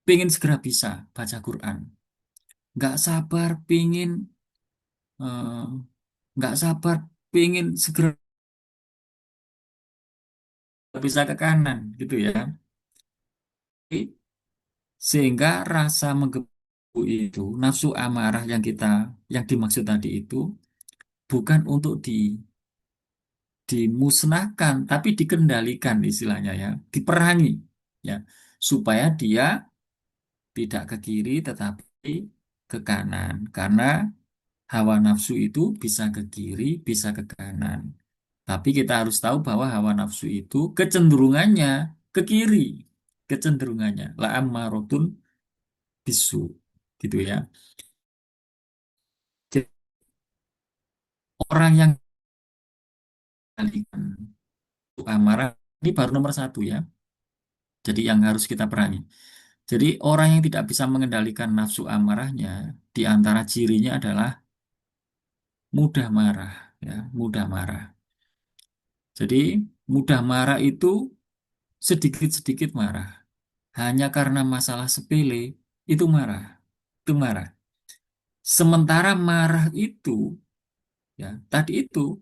pingin segera bisa baca Quran, nggak sabar, pingin eh, nggak sabar, pingin segera bisa ke kanan, gitu ya. Sehingga rasa menggebu itu, nafsu amarah yang dimaksud tadi itu bukan untuk dimusnahkan, tapi dikendalikan istilahnya, ya, diperangi, ya, supaya dia tidak ke kiri tetapi ke kanan. Karena hawa nafsu itu bisa ke kiri, bisa ke kanan. Tapi kita harus tahu bahwa hawa nafsu itu kecenderungannya ke kiri, kecenderungannya la ammaratun bisu, gitu ya. Jadi orang yang kendalikan amarah ini baru nomor satu, ya. Jadi yang harus kita perangi. Jadi orang yang tidak bisa mengendalikan nafsu amarahnya, di antara cirinya adalah mudah marah, ya, mudah marah. Jadi mudah marah itu sedikit-sedikit marah. Hanya karena masalah sepele itu marah, itu marah. Sementara marah itu, ya, tadi itu.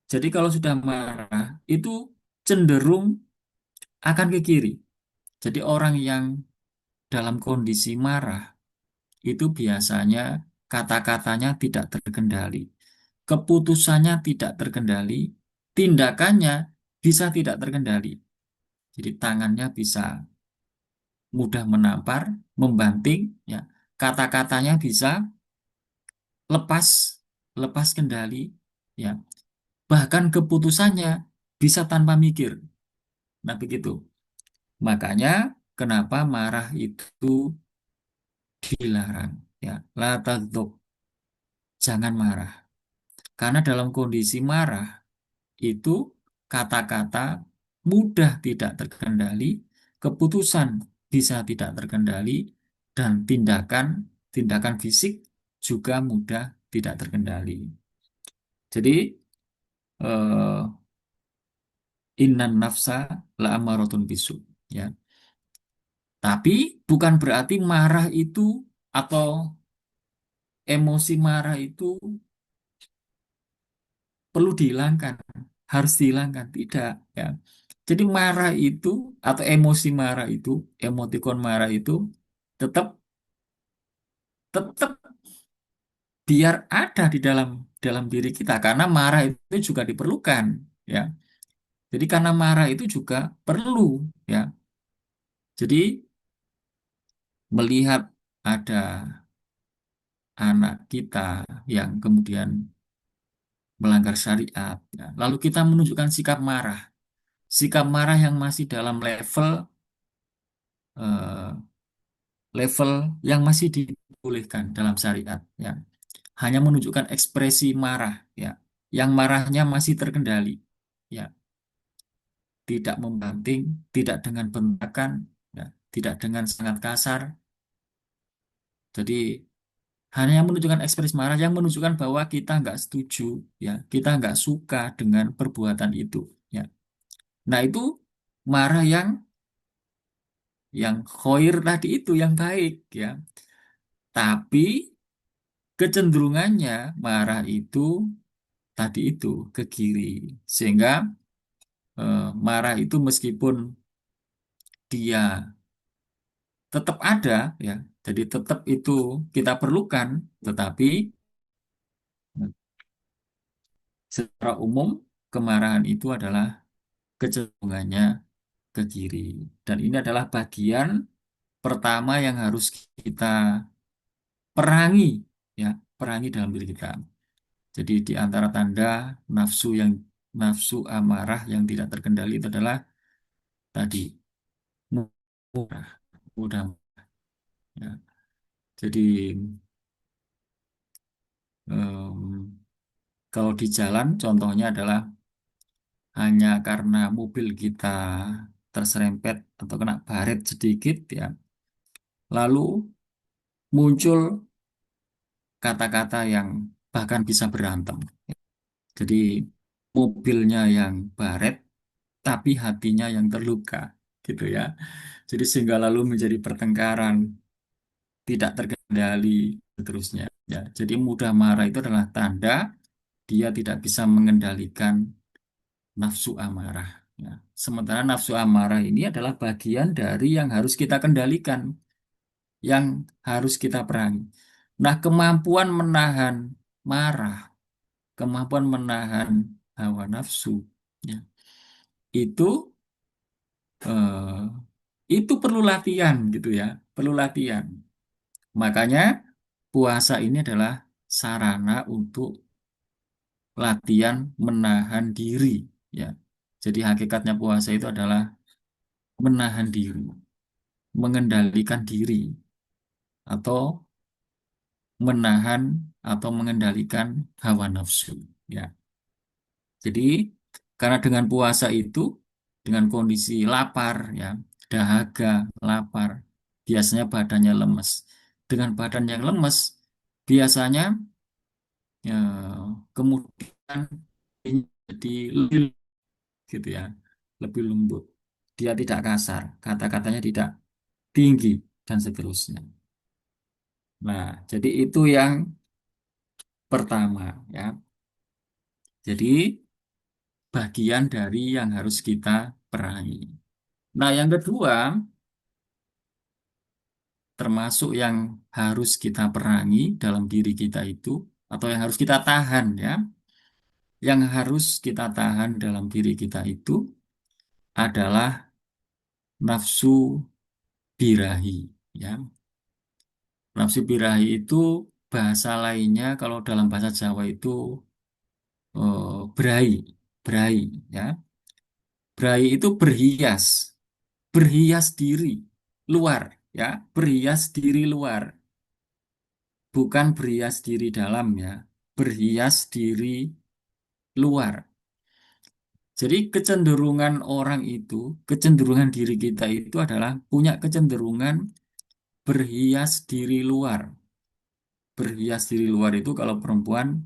Jadi kalau sudah marah itu cenderung akan ke kiri. Jadi orang yang dalam kondisi marah itu biasanya kata-katanya tidak terkendali, keputusannya tidak terkendali, tindakannya bisa tidak terkendali. Jadi tangannya bisa mudah menampar, membanting, ya. Kata-katanya bisa lepas, lepas kendali, ya. Bahkan keputusannya bisa tanpa mikir. Nah, begitu. Makanya kenapa marah itu dilarang, ya. La taghdab, jangan marah. Karena dalam kondisi marah itu kata-kata mudah tidak terkendali, keputusan bisa tidak terkendali, dan tindakan fisik juga mudah tidak terkendali. Jadi eh, innan nafsa la amaratun bisu, ya. Tapi bukan berarti marah itu atau emosi marah itu perlu dihilangkan, harus dihilangkan, tidak, ya. Jadi marah itu atau emosi marah itu, emotikon marah itu tetap tetap biar ada di dalam dalam diri kita karena marah itu juga diperlukan ya. Jadi karena marah itu juga perlu ya. Jadi melihat ada anak kita yang kemudian melanggar syariat ya. Lalu kita menunjukkan sikap marah yang masih dalam eh, level yang masih dibolehkan dalam syariat ya. Hanya menunjukkan ekspresi marah ya. Yang marahnya masih terkendali ya. Tidak membanting, tidak dengan bentakan, ya, tidak dengan sangat kasar. Jadi hanya menunjukkan ekspresi marah yang menunjukkan bahwa kita nggak setuju, ya, kita nggak suka dengan perbuatan itu, ya. Nah itu marah yang khoir tadi itu yang baik, ya. Tapi kecenderungannya marah itu tadi itu ke kiri, sehingga marah itu meskipun dia tetap ada ya. Jadi tetap itu kita perlukan, tetapi secara umum kemarahan itu adalah kecenderungannya ke kiri. Dan ini adalah bagian pertama yang harus kita perangi ya, perangi dalam diri kita. Jadi di antara tanda nafsu amarah yang tidak terkendali itu adalah tadi mudah, mudah ya. Jadi em, kalau di jalan contohnya adalah hanya karena mobil kita terserempet atau kena baret sedikit ya, lalu muncul kata-kata yang bahkan bisa berantem. Jadi mobilnya yang baret tapi hatinya yang terluka gitu ya. Jadi sehingga lalu menjadi pertengkaran, tidak terkendali seterusnya ya. Jadi mudah marah itu adalah tanda dia tidak bisa mengendalikan nafsu amarah. Ya. Sementara nafsu amarah ini adalah bagian dari yang harus kita kendalikan, yang harus kita perangi. Nah, kemampuan menahan marah, kemampuan menahan hawa nafsu, ya, itu eh, itu perlu latihan gitu ya, perlu latihan. Makanya puasa ini adalah sarana untuk latihan menahan diri, ya. Jadi hakikatnya puasa itu adalah menahan diri, mengendalikan diri, atau menahan atau mengendalikan hawa nafsu. Ya, jadi karena dengan puasa itu, dengan kondisi lapar, ya, dahaga, lapar, biasanya badannya lemes. Dengan badan yang lemes, biasanya ya, kemudian jadi lebih gitu ya, lebih lembut. Dia tidak kasar, kata-katanya tidak tinggi dan seterusnya. Nah, jadi itu yang pertama ya. Jadi bagian dari yang harus kita perangi. Nah, yang kedua termasuk yang harus kita perangi dalam diri kita itu atau yang harus kita tahan ya. Yang harus kita tahan dalam diri kita itu adalah nafsu birahi ya. Nafsu birahi itu bahasa lainnya kalau dalam bahasa Jawa itu berai, berai ya. Berai itu berhias, berhias diri luar ya, berhias diri luar, bukan berhias diri dalam ya, berhias diri luar. Jadi kecenderungan orang itu, kecenderungan diri kita itu adalah punya kecenderungan berhias diri luar. Berhias diri luar itu kalau perempuan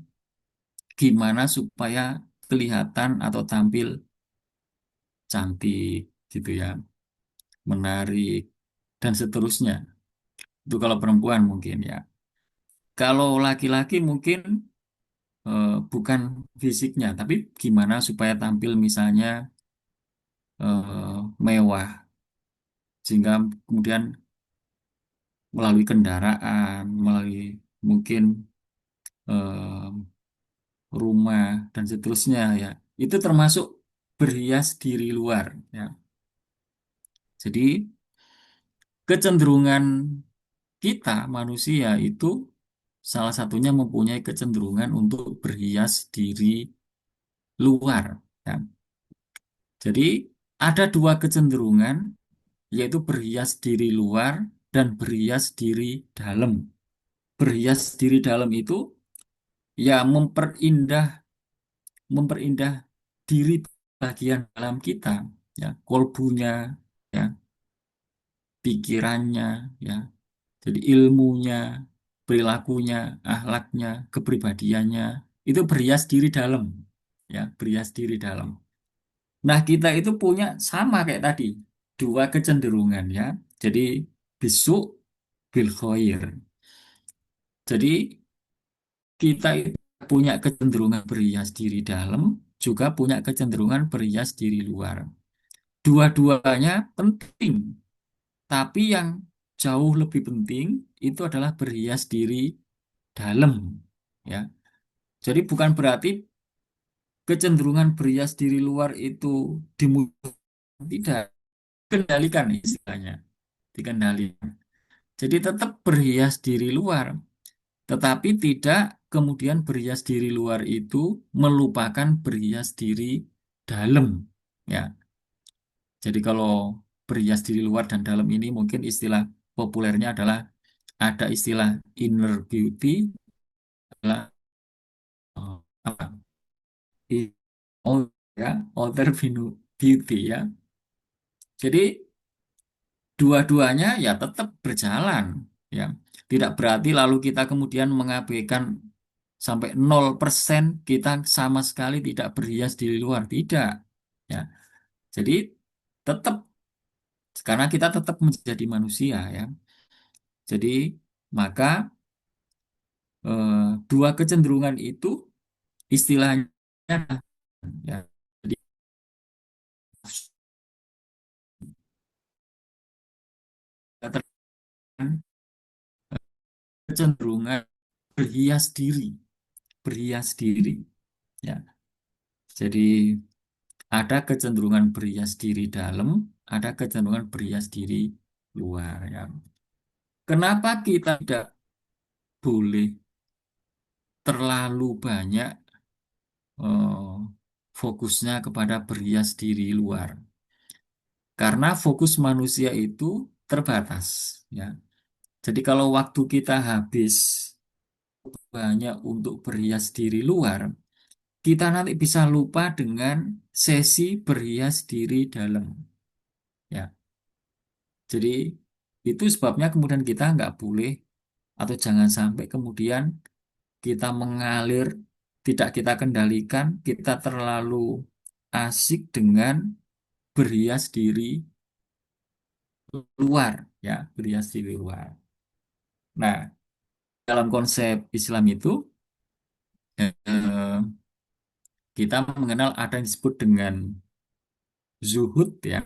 gimana supaya kelihatan atau tampil cantik gitu ya, menarik dan seterusnya. Itu kalau perempuan mungkin ya. Kalau laki-laki mungkin bukan fisiknya, tapi gimana supaya tampil misalnya mewah, sehingga kemudian melalui kendaraan, melalui mungkin eh, rumah dan seterusnya ya. Itu termasuk berhias diri luar ya. Jadi kecenderungan kita manusia itu salah satunya mempunyai kecenderungan untuk berhias diri luar ya. Jadi ada dua kecenderungan yaitu berhias diri luar dan berhias diri dalam. Berhias diri dalam itu ya memperindah diri bagian dalam kita ya, kolbunya ya, pikirannya ya. Jadi ilmunya, perilakunya, akhlaknya, kepribadiannya itu berhias diri dalam ya, berhias diri dalam. Nah, kita itu punya sama kayak tadi, dua kecenderungan ya. Jadi bisu bil khair. Jadi kita itu punya kecenderungan berhias diri dalam, juga punya kecenderungan berhias diri luar. Dua-duanya penting, tapi yang jauh lebih penting itu adalah berhias diri dalam, ya. Jadi bukan berarti kecenderungan berhias diri luar itu dimudahkan, tidak, kendalikan istilahnya, dikendalikan. Jadi tetap berhias diri luar, tetapi tidak kemudian berhias diri luar itu melupakan berhias diri dalam. Ya, jadi kalau berhias diri luar dan dalam ini mungkin istilah populernya adalah ada istilah inner beauty, adalah apa? I- Oh ya, outer beauty ya. Jadi dua-duanya ya tetap berjalan ya. Tidak berarti lalu kita kemudian mengabaikan sampai 0% kita sama sekali tidak berhias di luar, tidak. Ya. Jadi tetap karena kita tetap menjadi manusia ya. Jadi maka dua kecenderungan itu istilahnya ya. Jadi kecenderungan berhias diri, berhias diri ya. Jadi ada kecenderungan berhias diri dalam, ada kecenderungan berhias diri luar ya. Kenapa kita tidak boleh terlalu banyak eh, fokusnya kepada berhias diri luar? Karena fokus manusia itu terbatas ya. Jadi kalau waktu kita habis banyak untuk berhias diri luar, kita nanti bisa lupa dengan sesi berhias diri dalam ya. Jadi itu sebabnya kemudian kita nggak boleh atau jangan sampai kemudian kita mengalir, tidak kita kendalikan, kita terlalu asik dengan berhias diri luar, ya, berhias diri luar. Nah, dalam konsep Islam itu eh, kita mengenal ada yang disebut dengan zuhud, ya,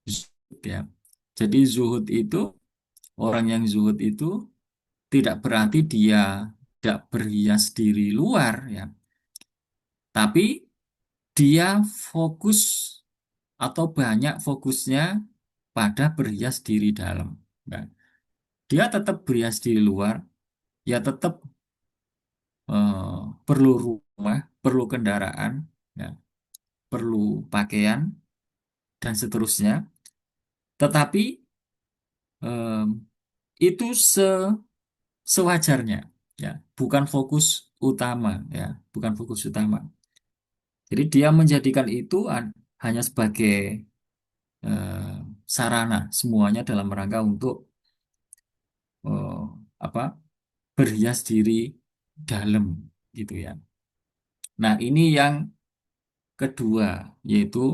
zuhud, ya. Jadi zuhud itu orang yang zuhud itu tidak berarti dia tidak berhias diri luar, ya, tapi dia fokus atau banyak fokusnya pada berhias diri dalam. Nah, dia tetap berhias diri luar, ya tetap eh, perlu rumah, perlu kendaraan, ya, perlu pakaian, dan seterusnya. Tetapi em, itu sewajarnya, ya, bukan fokus utama, ya, bukan fokus utama. Jadi dia menjadikan itu hanya sebagai eh, sarana semuanya dalam rangka untuk eh, apa berhias diri dalam gitu ya. Nah, ini yang kedua yaitu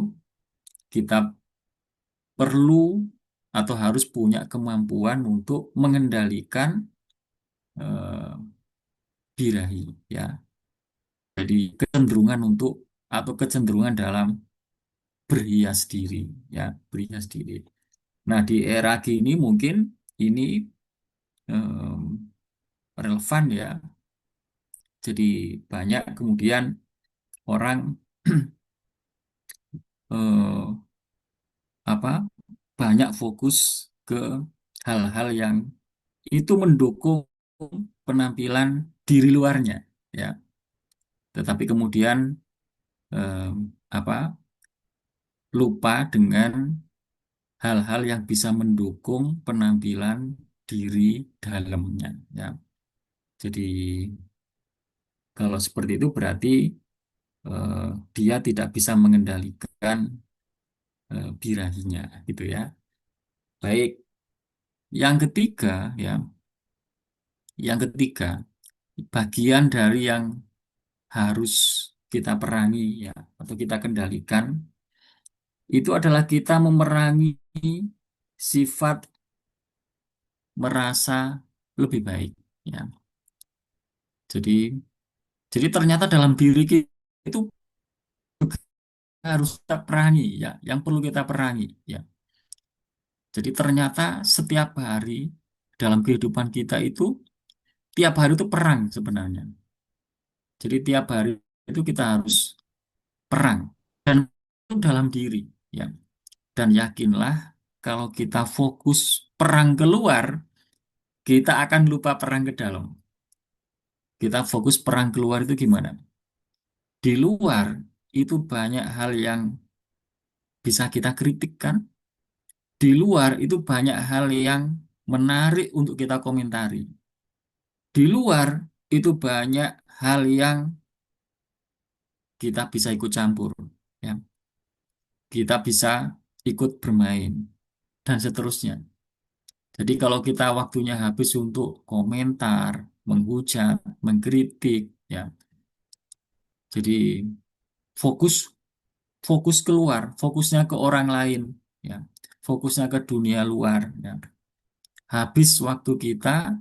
kita perlu atau harus punya kemampuan untuk mengendalikan eh, birahi ya. Jadi kecenderungan untuk atau kecenderungan dalam berhias diri ya, berhias diri. Nah, di era kini mungkin ini em, relevan ya. Jadi banyak kemudian orang eh, apa banyak fokus ke hal-hal yang itu mendukung penampilan diri luarnya ya. Tetapi kemudian em, apa lupa dengan hal-hal yang bisa mendukung penampilan diri dalamnya ya. Jadi kalau seperti itu berarti eh, dia tidak bisa mengendalikan birahinya gitu ya. Baik, yang ketiga ya, yang ketiga bagian dari yang harus kita perangi ya atau kita kendalikan itu adalah kita memerangi sifat merasa lebih baik ya. Jadi jadi ternyata dalam diri kita itu harus kita perangi ya, yang perlu kita perangi ya. Jadi ternyata setiap hari dalam kehidupan kita itu tiap hari itu perang sebenarnya. Jadi tiap hari itu kita harus perang dan itu dalam diri ya. Dan yakinlah kalau kita fokus perang keluar, kita akan lupa perang ke dalam. Kita fokus perang keluar itu gimana? Di luar itu banyak hal yang bisa kita kritikkan. Di luar itu banyak hal yang menarik untuk kita komentari. Di luar itu banyak hal yang kita bisa ikut campur. Ya. Kita bisa ikut bermain dan seterusnya. Jadi kalau kita waktunya habis untuk komentar, menghujat, mengkritik, ya, jadi fokus fokus keluar, fokusnya ke orang lain, ya, fokusnya ke dunia luar. Ya. Habis waktu kita,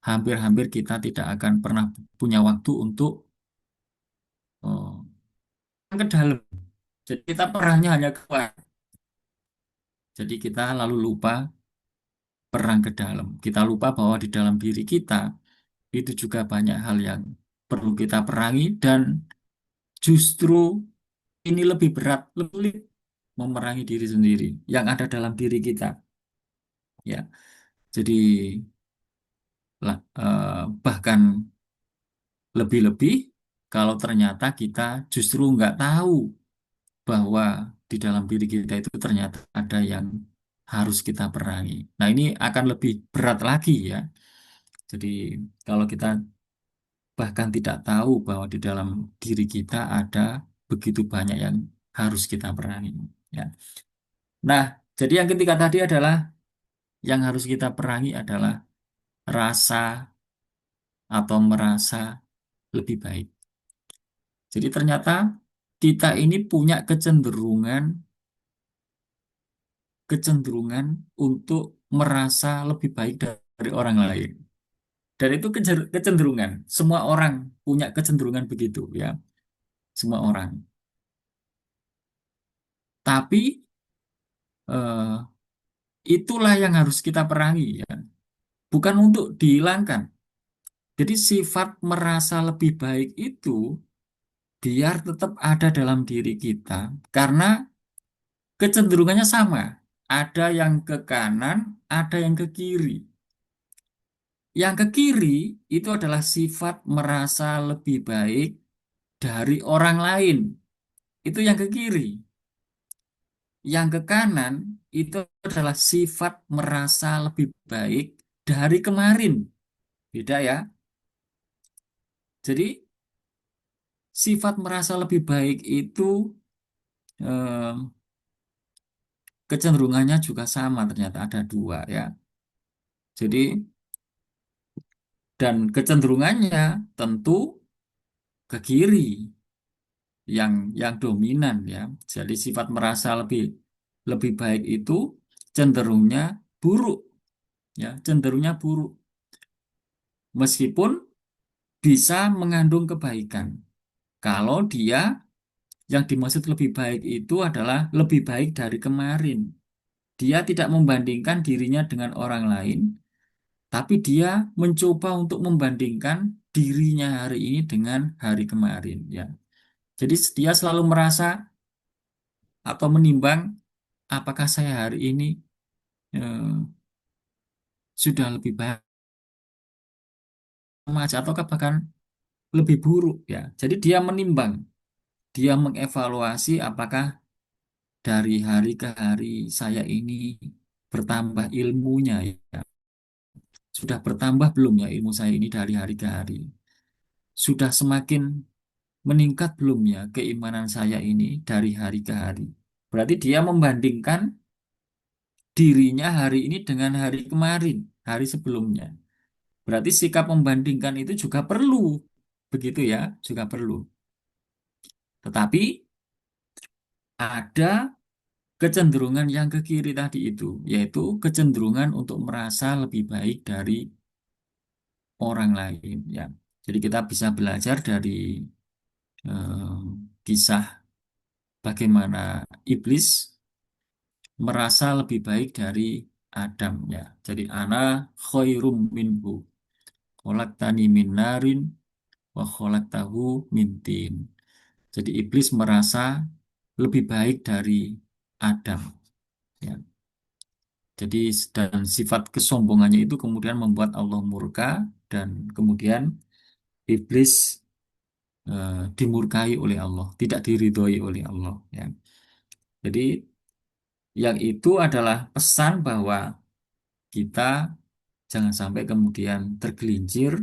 hampir-hampir kita tidak akan pernah punya waktu untuk oh, ke dalam. Jadi kita perangnya hanya keluar. Jadi kita lalu lupa perang ke dalam. Kita lupa bahwa di dalam diri kita itu juga banyak hal yang perlu kita perangi dan justru ini lebih berat, lebih sulit memerangi diri sendiri yang ada dalam diri kita. Ya, jadi bahkan lebih-lebih kalau ternyata kita justru nggak tahu bahwa di dalam diri kita itu ternyata ada yang harus kita perangi. Nah, ini akan lebih berat lagi ya. Jadi kalau kita bahkan tidak tahu bahwa di dalam diri kita ada begitu banyak yang harus kita perangi. Ya. Nah, jadi yang ketiga tadi adalah yang harus kita perangi adalah rasa atau merasa lebih baik. Jadi ternyata kita ini punya kecenderungan untuk merasa lebih baik dari orang lain. Dan itu kecenderungan. Semua orang punya kecenderungan begitu ya. Semua orang. Tapi eh, itulah yang harus kita perangi ya. Bukan untuk dihilangkan. Jadi sifat merasa lebih baik itu biar tetap ada dalam diri kita karena kecenderungannya sama. Ada yang ke kanan, ada yang ke kiri. Yang ke kiri itu adalah sifat merasa lebih baik dari orang lain. Itu yang ke kiri. Yang ke kanan itu adalah sifat merasa lebih baik dari kemarin. Beda ya. Jadi sifat merasa lebih baik itu eh, kecenderungannya juga sama ternyata ada dua ya. Jadi dan kecenderungannya tentu ke kiri yang dominan ya. Jadi sifat merasa lebih lebih baik itu cenderungnya buruk ya, cenderungnya buruk. Meskipun bisa mengandung kebaikan. Kalau dia yang dimaksud lebih baik itu adalah lebih baik dari kemarin. Dia tidak membandingkan dirinya dengan orang lain, Tapi dia mencoba untuk membandingkan dirinya hari ini dengan hari kemarin, ya. Jadi dia selalu merasa atau menimbang apakah saya hari ini eh, sudah lebih baik ataukah bahkan lebih buruk, ya. Jadi dia menimbang, dia mengevaluasi apakah dari hari ke hari saya ini bertambah ilmunya, ya. Sudah bertambah belum ya ilmu saya ini dari hari ke hari? Sudah semakin meningkat belum ya keimanan saya ini dari hari ke hari? Berarti dia membandingkan dirinya hari ini dengan hari kemarin, hari sebelumnya. Berarti sikap membandingkan itu juga perlu, begitu ya, juga perlu. Tetapi ada kecenderungan yang ke kiri tadi itu, yaitu kecenderungan untuk merasa lebih baik dari orang lain, ya. Jadi kita bisa belajar dari kisah bagaimana iblis merasa lebih baik dari Adam, ya. Jadi ana khairum minhu khalaqtani min narin wa khalaqtahu min tin. Jadi iblis merasa lebih baik dari Adam, ya. Jadi dan sifat kesombongannya itu kemudian membuat Allah murka dan kemudian iblis dimurkai oleh Allah, tidak diridhoi oleh Allah, ya. Jadi yang itu adalah pesan bahwa kita jangan sampai kemudian tergelincir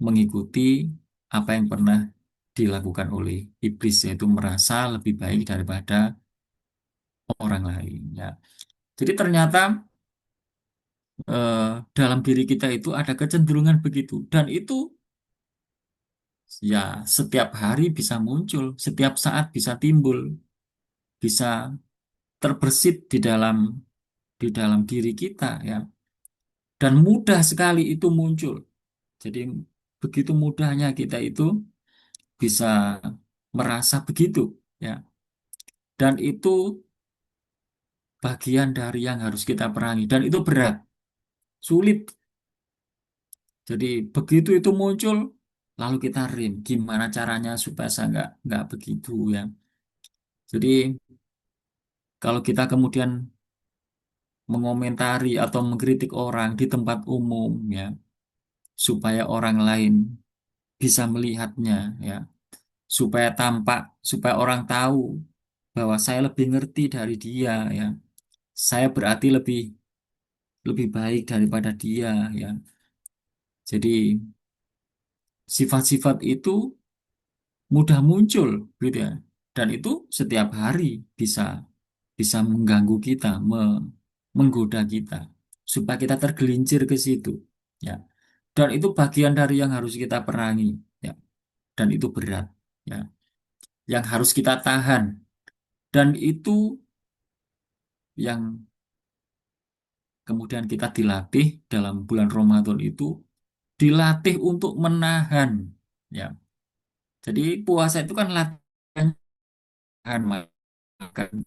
mengikuti apa yang pernah dilakukan oleh iblis, yaitu merasa lebih baik daripada orang lain, ya. Jadi ternyata eh, dalam diri kita itu ada kecenderungan begitu dan itu ya setiap hari bisa muncul, setiap saat bisa timbul, bisa terbersit di dalam diri kita, ya. Dan mudah sekali itu muncul. Jadi begitu mudahnya kita itu bisa merasa begitu, ya. Dan itu bagian dari yang harus kita perangi dan itu berat, sulit. Jadi begitu itu muncul, lalu kita rem, gimana caranya supaya saya nggak begitu, ya. Jadi kalau kita kemudian mengomentari atau mengkritik orang di tempat umum, ya, supaya orang lain bisa melihatnya, ya, supaya tampak, supaya orang tahu bahwa saya lebih ngerti dari dia, ya, saya berarti lebih lebih baik daripada dia, ya. Jadi sifat-sifat itu mudah muncul, gitu ya. Dan itu setiap hari bisa bisa mengganggu kita, menggoda kita, supaya kita tergelincir ke situ, ya. Dan itu bagian dari yang harus kita perangi, ya. Dan itu berat, ya. Yang harus kita tahan. Dan itu yang kemudian kita dilatih dalam bulan Ramadan itu, dilatih untuk menahan, ya. Jadi puasa itu kan latihan makan,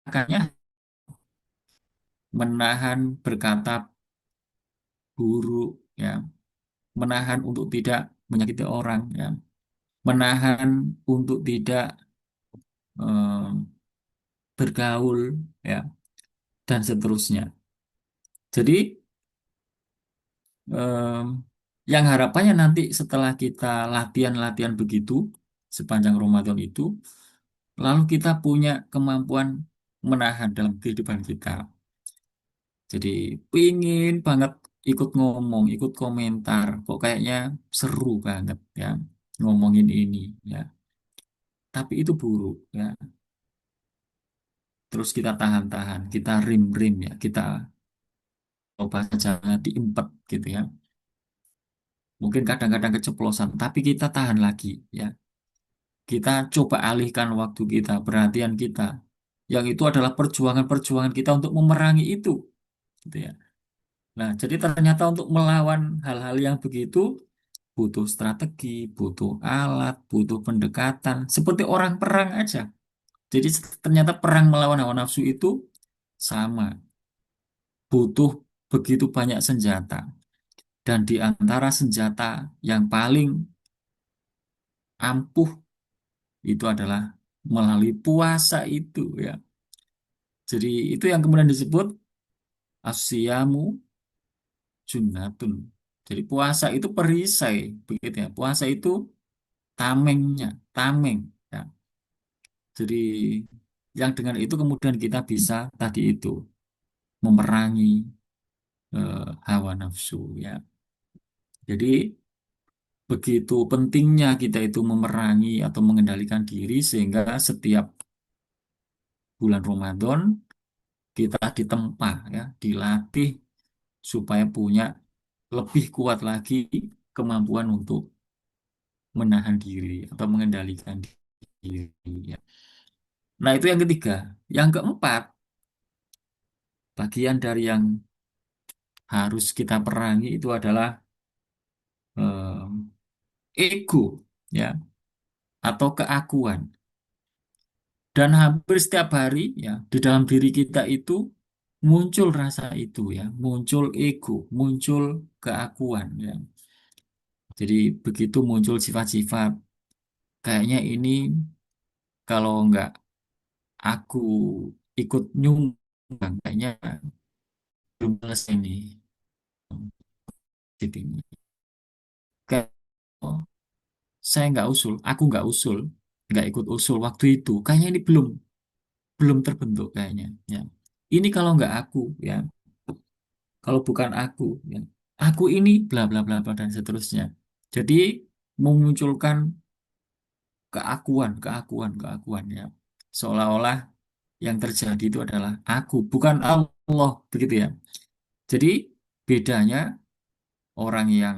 makanya menahan berkata buruk, ya, menahan untuk tidak menyakiti orang, ya, menahan untuk tidak bergaul, ya, dan seterusnya. Jadi em, yang harapannya nanti setelah kita latihan-latihan begitu sepanjang Ramadan itu, lalu kita punya kemampuan menahan dalam kehidupan kita. Jadi pingin banget ikut ngomong, ikut komentar, kok kayaknya seru banget, ya, ngomongin ini, ya. Tapi itu buruk, ya. Terus kita tahan-tahan, kita rim-rim, ya, kita coba jangan diempet gitu, ya. Mungkin kadang-kadang keceplosan, tapi kita tahan lagi, ya. Kita coba alihkan waktu kita, perhatian kita. Yang itu adalah perjuangan-perjuangan kita untuk memerangi itu, gitu ya. Nah, jadi ternyata untuk melawan hal-hal yang begitu butuh strategi, butuh alat, butuh pendekatan, seperti orang perang aja. Jadi ternyata perang melawan hawa nafsu itu sama, butuh begitu banyak senjata. Dan di antara senjata yang paling ampuh itu adalah melalui puasa itu ya. Jadi itu yang kemudian disebut asyamu junnatun. Jadi puasa itu perisai, begitu ya. Puasa itu tamengnya, tameng. Ya. Jadi yang dengan itu kemudian kita bisa tadi itu memerangi hawa nafsu ya. Jadi begitu pentingnya kita itu memerangi atau mengendalikan diri sehingga setiap bulan Ramadan kita ditempa ya, dilatih supaya punya lebih kuat lagi kemampuan untuk menahan diri atau mengendalikan diri ya. Nah, itu yang ketiga. Yang keempat, bagian dari yang harus kita perangi itu adalah ego ya atau keakuan. Dan hampir setiap hari ya di dalam diri kita itu muncul rasa itu ya, muncul ego, muncul keakuan ya. Jadi begitu muncul sifat-sifat kayaknya ini kalau nggak aku ikut nyumbang kayaknya belum selesai nih. Jadi ini kayak oh, saya nggak usul, aku nggak ikut usul waktu itu. Kayaknya ini belum belum terbentuk kayaknya. Ya. Ini kalau nggak aku, ya, kalau bukan aku, ya, aku ini bla bla bla bla dan seterusnya. Jadi memunculkan keakuan, ya. Seolah-olah yang terjadi itu adalah aku, bukan Allah, begitu ya. Jadi bedanya orang yang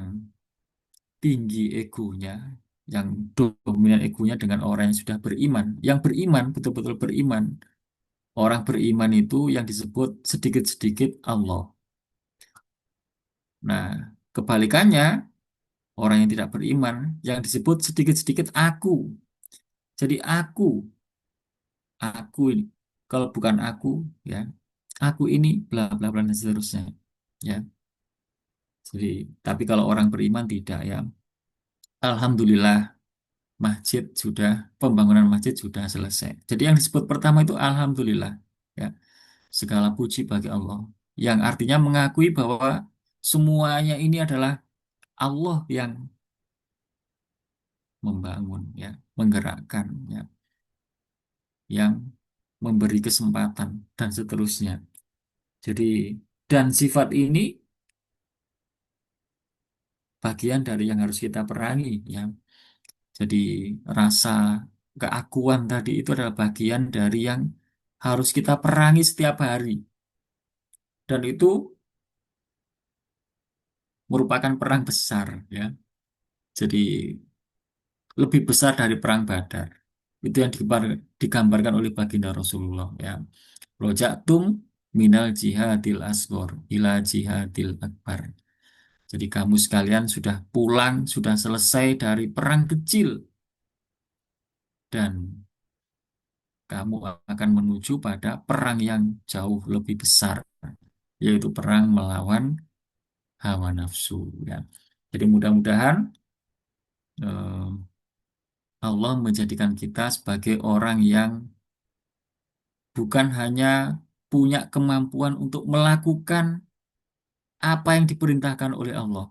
tinggi egonya, yang dominan egonya dengan orang yang sudah beriman. Yang beriman, betul-betul beriman. Orang beriman itu yang disebut sedikit-sedikit Allah. Nah, kebalikannya, orang yang tidak beriman, yang disebut sedikit-sedikit aku. Jadi aku ini. Kalau bukan aku, ya, aku ini, bla bla bla dan seterusnya. Ya, jadi, tapi kalau orang beriman tidak ya. Alhamdulillah, masjid sudah, pembangunan masjid sudah selesai. Jadi yang disebut pertama itu Alhamdulillah. Ya, segala puji bagi Allah. Yang artinya mengakui bahwa semuanya ini adalah Allah yang membangun, ya, menggerakkan, ya, yang memberi kesempatan dan seterusnya. Jadi dan sifat ini bagian dari yang harus kita perangi, ya. Jadi rasa keakuan tadi itu adalah bagian dari yang harus kita perangi setiap hari. Dan itu merupakan perang besar, ya. Jadi lebih besar dari perang Badar. Itu yang digambarkan oleh baginda Rasulullah ya. Rojatum minal jihadil asgor ila jihadil akbar. Jadi kamu sekalian sudah pulang, sudah selesai dari perang kecil dan kamu akan menuju pada perang yang jauh lebih besar, yaitu perang melawan hawa nafsu ya. Jadi mudah-mudahan eh, Allah menjadikan kita sebagai orang yang bukan hanya punya kemampuan untuk melakukan apa yang diperintahkan oleh Allah,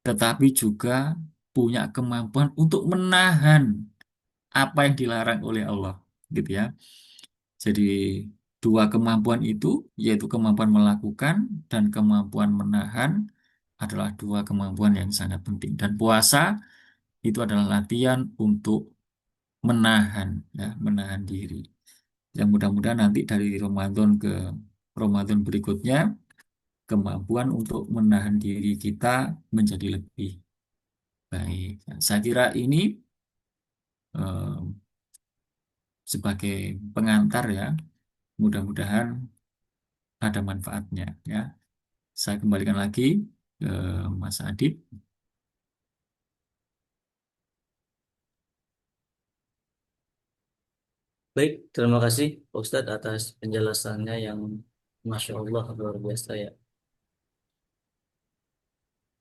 tetapi juga punya kemampuan untuk menahan apa yang dilarang oleh Allah, gitu ya. Jadi dua kemampuan itu, yaitu kemampuan melakukan dan kemampuan menahan, adalah dua kemampuan yang sangat penting. Dan puasa itu adalah latihan untuk menahan, ya, menahan diri. Yang mudah-mudahan nanti dari Ramadan ke Ramadan berikutnya kemampuan untuk menahan diri kita menjadi lebih baik. Nah, saya kira ini eh, sebagai pengantar ya, mudah-mudahan ada manfaatnya ya. Saya kembalikan lagi ke Mas Adib. Baik, terima kasih Pak Ustadz atas penjelasannya yang Masya Allah luar biasa ya.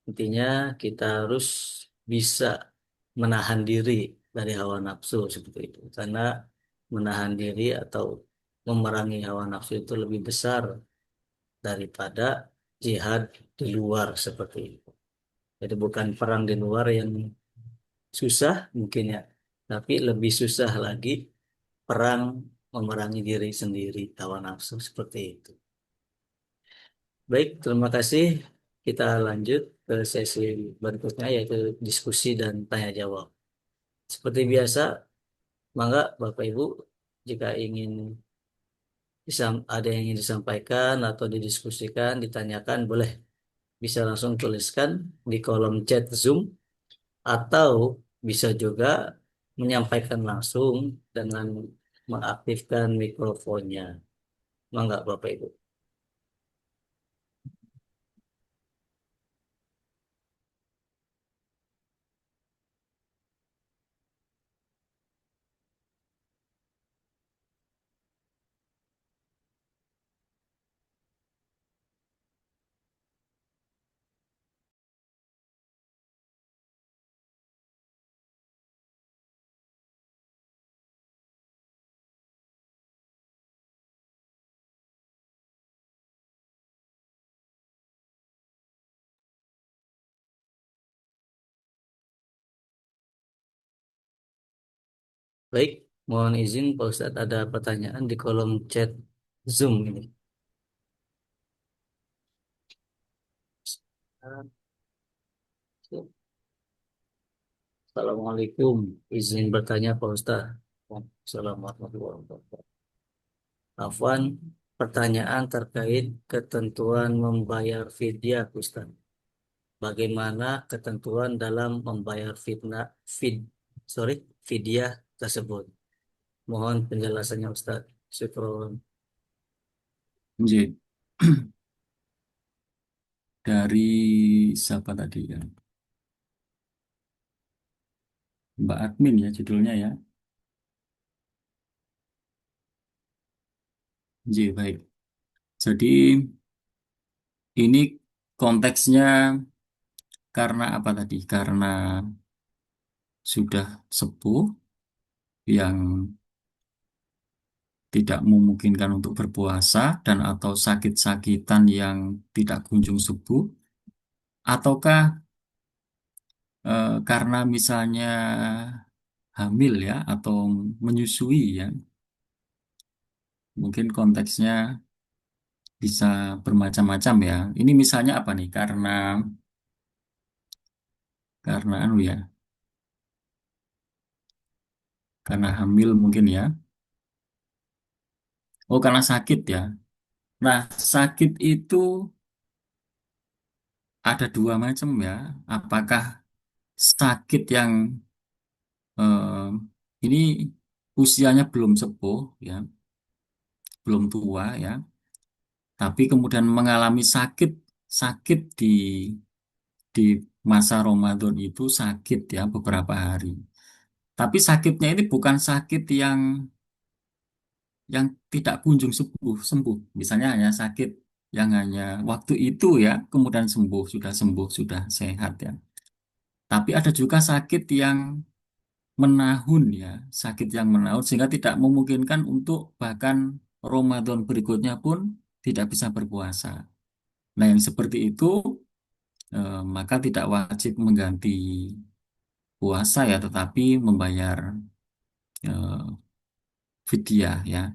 Intinya kita harus bisa menahan diri dari hawa nafsu seperti itu. Karena menahan diri atau memerangi hawa nafsu itu lebih besar daripada jihad di luar seperti itu. Jadi bukan perang di luar yang susah mungkin ya, tapi lebih susah lagi perang memerangi diri sendiri, hawa nafsu seperti itu. Baik, terima kasih. Kita lanjut ke sesi berikutnya yaitu diskusi dan tanya jawab. Seperti biasa, mangga Bapak Ibu jika ingin ada yang ingin disampaikan atau didiskusikan, ditanyakan, boleh bisa langsung tuliskan di kolom chat Zoom atau bisa juga menyampaikan langsung dengan mengaktifkan mikrofonnya. Mangga Bapak Ibu. Baik, mohon izin Pak Ustadz ada pertanyaan di kolom chat Zoom ini. Assalamualaikum, izin bertanya Pak Ustadz. Assalamualaikum warahmatullahi wabarakatuh. Afwan, pertanyaan terkait ketentuan membayar fidyah Ustaz. Bagaimana ketentuan dalam membayar sorry, fidyah tersebut? Mohon penjelasannya Ustaz. Syukron. Nggih. Dari siapa tadi ya? Mbak Admin ya judulnya ya. Nggih, baik. Jadi ini konteksnya karena apa tadi? Karena sudah sepuh yang tidak memungkinkan untuk berpuasa dan atau sakit-sakitan yang tidak kunjung sembuh, ataukah karena misalnya hamil ya atau menyusui ya, mungkin konteksnya bisa bermacam-macam ya. Ini misalnya apa nih? Karena anu ya, karena hamil mungkin ya. Oh, karena sakit ya. Nah, sakit itu ada dua macam ya. Apakah sakit yang eh, ini usianya belum sepuh ya, belum tua ya, tapi kemudian mengalami sakit sakit di masa Ramadan itu sakit ya beberapa hari. Tapi sakitnya ini bukan sakit yang tidak kunjung sembuh sembuh. Misalnya hanya sakit yang hanya waktu itu ya, kemudian sembuh, sudah sehat ya. Tapi ada juga sakit yang menahun ya, sakit yang menahun sehingga tidak memungkinkan untuk bahkan Ramadan berikutnya pun tidak bisa berpuasa. Nah, yang seperti itu maka tidak wajib mengganti puasa ya, tetapi membayar eh, fidyah ya.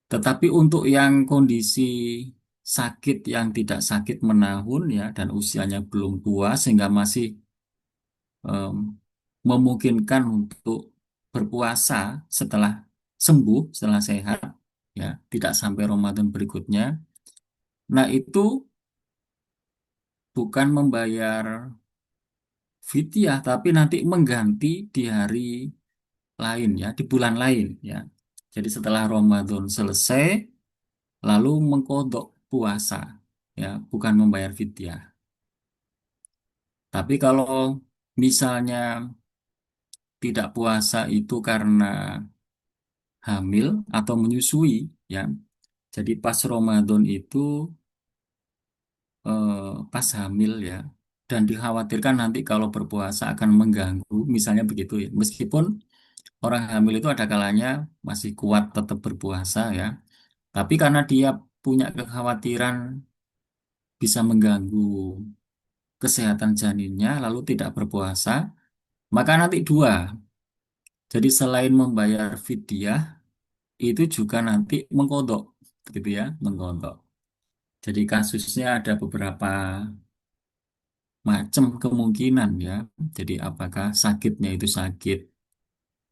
Tetapi untuk yang kondisi sakit yang tidak sakit menahun ya dan usianya belum tua sehingga masih em, memungkinkan untuk berpuasa setelah sembuh, setelah sehat ya, tidak sampai Ramadan berikutnya. Nah, itu bukan membayar fidyah tapi nanti mengganti di hari lain ya, di bulan lain ya. Jadi setelah Ramadan selesai lalu mengkodok puasa ya, bukan membayar fidyah. Tapi kalau misalnya tidak puasa itu karena hamil atau menyusui ya. Jadi pas Ramadan itu pas hamil ya. dan dikhawatirkan nanti kalau berpuasa akan mengganggu, misalnya begitu ya. Meskipun orang hamil itu ada kalanya masih kuat tetap berpuasa ya, tapi karena dia punya kekhawatiran bisa mengganggu kesehatan janinnya lalu tidak berpuasa, maka nanti dua. Jadi selain membayar fidyah, itu juga nanti mengkodok, gitu ya, mengkodok. Jadi kasusnya ada beberapa macam kemungkinan ya. Jadi apakah sakitnya itu sakit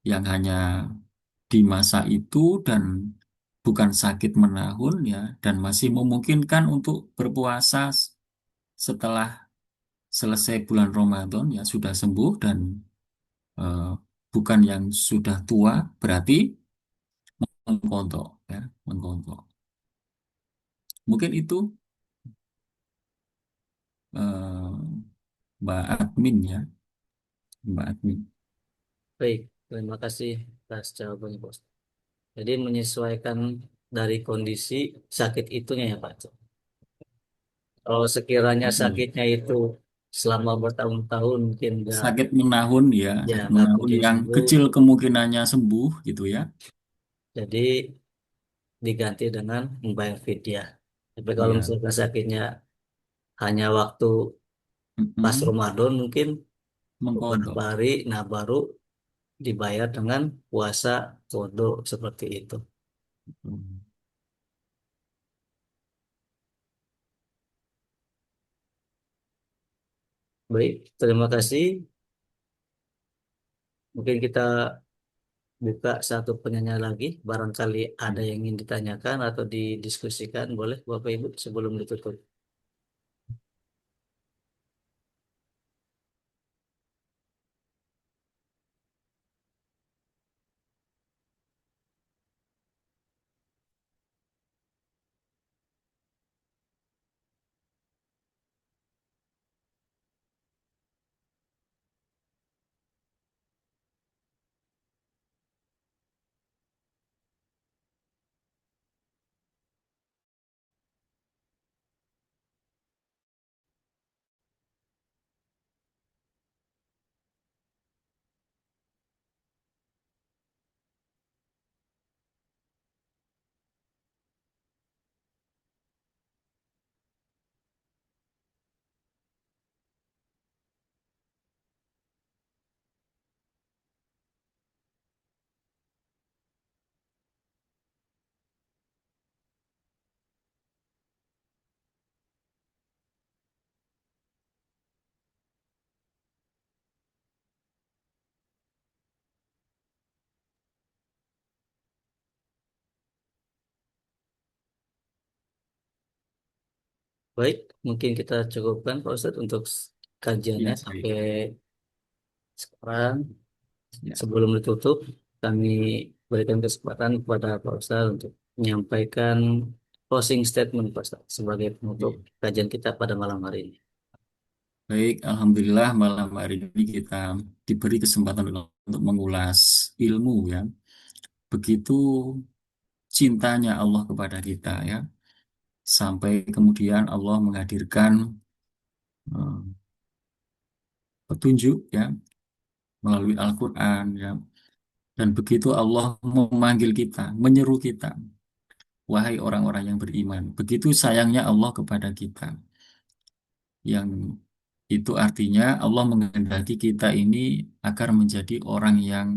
yang hanya di masa itu dan bukan sakit menahun ya, dan masih memungkinkan untuk berpuasa setelah selesai bulan Ramadan ya sudah sembuh dan eh, bukan yang sudah tua, berarti mengkodok ya, mengkodok. Mungkin itu eh, Mbak Admin ya, Mbak Admin. Baik, terima kasih atas jawabannya, Bos. Jadi menyesuaikan dari kondisi sakit itunya ya, Pak. Kalau sekiranya Mm-mm. sakitnya itu selama bertahun-tahun mungkin Sakit menahun ya, sakit nggak menahun kunjung yang sembuh, kecil kemungkinannya sembuh gitu ya. jadi diganti dengan membayar fidyah. Tapi kalau Iya. misalkan sakitnya hanya waktu pas Mm-mm. Ramadan mungkin beberapa Mengkodok. hari, nah baru dibayar dengan puasa kodo seperti itu. Mm. Baik, terima kasih. Mungkin kita buka satu penyanyi lagi. Barangkali ada yang ingin ditanyakan atau didiskusikan. Boleh Bapak Ibu sebelum ditutup. Baik, mungkin kita cukupkan Pak Ustadz untuk kajiannya Ya, sampai baik. sekarang. Ya, Sebelum ditutup, kami berikan kesempatan kepada Pak Ustadz untuk menyampaikan closing statement Pak Ustadz sebagai penutup iya. kajian kita pada malam hari ini. Baik, Alhamdulillah malam hari ini kita diberi kesempatan untuk mengulas ilmu ya. Begitu cintanya Allah kepada kita ya. Sampai kemudian Allah menghadirkan eh, petunjuk ya melalui Al-Quran ya. Dan begitu Allah memanggil kita, menyeru kita, wahai orang-orang yang beriman. Begitu sayangnya Allah kepada kita. Yang itu artinya Allah menghendaki kita ini agar menjadi orang yang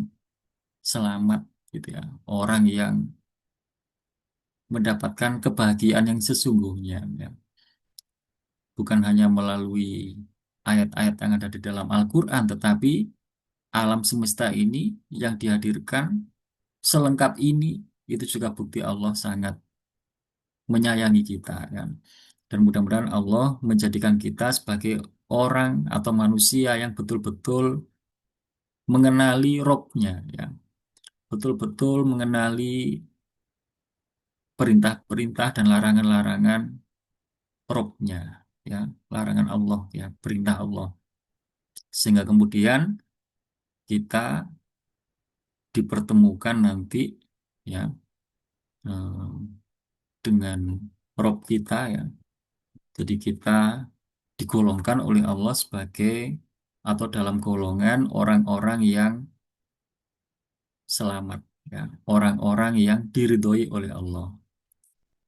selamat gitu ya. Orang yang mendapatkan kebahagiaan yang sesungguhnya ya. Bukan hanya melalui ayat-ayat yang ada di dalam Al-Quran, tetapi alam semesta ini yang dihadirkan selengkap ini itu juga bukti Allah sangat menyayangi kita kan. Dan mudah-mudahan Allah menjadikan kita sebagai orang atau manusia yang betul-betul mengenali Robnya ya. Betul-betul mengenali perintah-perintah dan larangan-larangan Robnya ya. Larangan Allah ya, perintah Allah. Sehingga kemudian kita dipertemukan nanti ya eh, dengan Rob kita ya. Jadi kita digolongkan oleh Allah sebagai atau dalam golongan orang-orang yang selamat, ya, orang-orang yang diridhoi oleh Allah.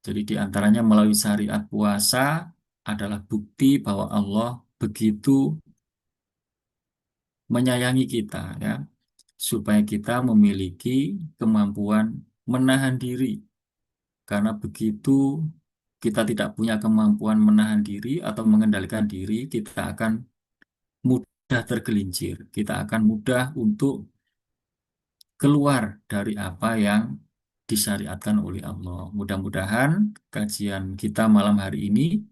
Jadi di antaranya melalui syariat puasa adalah bukti bahwa Allah begitu menyayangi kita, ya, supaya kita memiliki kemampuan menahan diri. Karena begitu kita tidak punya kemampuan menahan diri atau mengendalikan diri, kita akan mudah tergelincir. Kita akan mudah untuk keluar dari apa yang disyariatkan oleh Allah. Mudah-mudahan kajian kita malam hari ini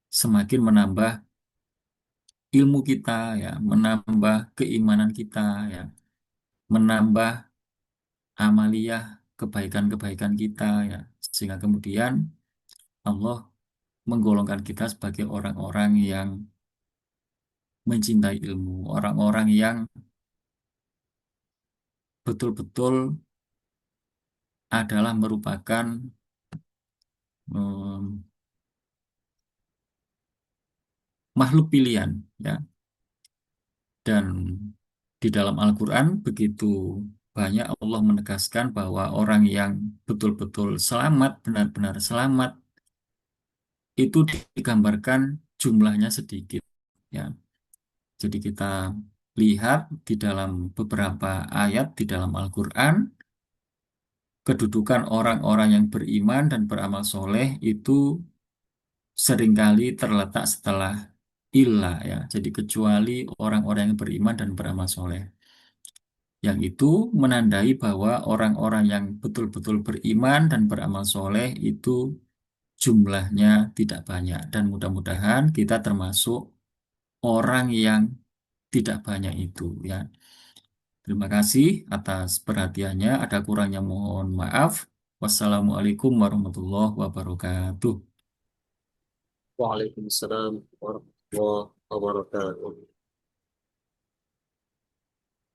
semakin menambah ilmu kita, ya, menambah keimanan kita, ya, menambah amaliyah kebaikan-kebaikan kita, ya, sehingga kemudian Allah menggolongkan kita sebagai orang-orang yang mencintai ilmu, orang-orang yang betul-betul adalah merupakan em, makhluk pilihan, ya. Dan di dalam Al-Quran begitu banyak Allah menegaskan bahwa orang yang betul-betul selamat, benar-benar selamat, itu digambarkan jumlahnya sedikit, ya. Jadi kita lihat di dalam beberapa ayat di dalam Al-Quran, kedudukan orang-orang yang beriman dan beramal soleh itu seringkali terletak setelah illa, ya. Jadi kecuali orang-orang yang beriman dan beramal soleh. Yang itu menandai bahwa orang-orang yang betul-betul beriman dan beramal soleh itu jumlahnya tidak banyak. Dan mudah-mudahan kita termasuk orang yang tidak banyak itu, ya. Terima kasih atas perhatiannya. Ada kurangnya mohon maaf. Wassalamualaikum warahmatullahi wabarakatuh. Waalaikumsalam warahmatullahi wabarakatuh.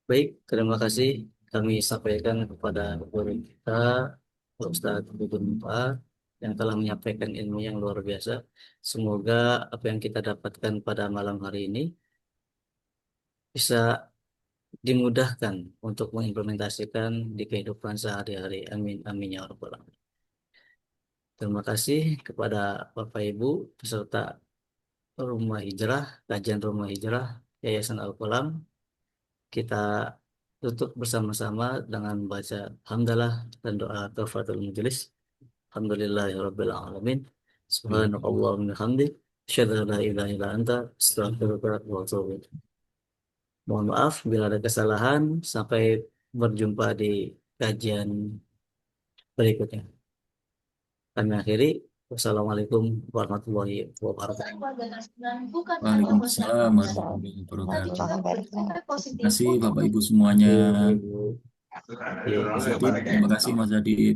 Baik, terima kasih kami sampaikan kepada guru kita, Ustadz Budun Mu'ad, yang telah menyampaikan ilmu yang luar biasa. Semoga apa yang kita dapatkan pada malam hari ini bisa dimudahkan untuk mengimplementasikan di kehidupan sehari-hari. Amin, amin ya rabbal alamin. Terima kasih kepada Bapak Ibu peserta Rumah Hijrah, kajian Rumah Hijrah Yayasan Al-Qalam. Kita tutup bersama-sama dengan baca hamdalah dan doa kafaratul majelis. Alhamdulillahirabbil alamin. Subhanakallahumma wa bihamdik, asyhadu an la ilaha illa anta, astaghfiruka wa atubu ilaik. Mohon maaf bila ada kesalahan. Sampai berjumpa di kajian berikutnya. Kami akhiri. Wassalamualaikum warahmatullahi wabarakatuh. Waalaikumsalam warahmatullahi wabarakatuh. Terima kasih Bapak Ibu semuanya. Ibu, Mas Adit, terima kasih Mas Adit.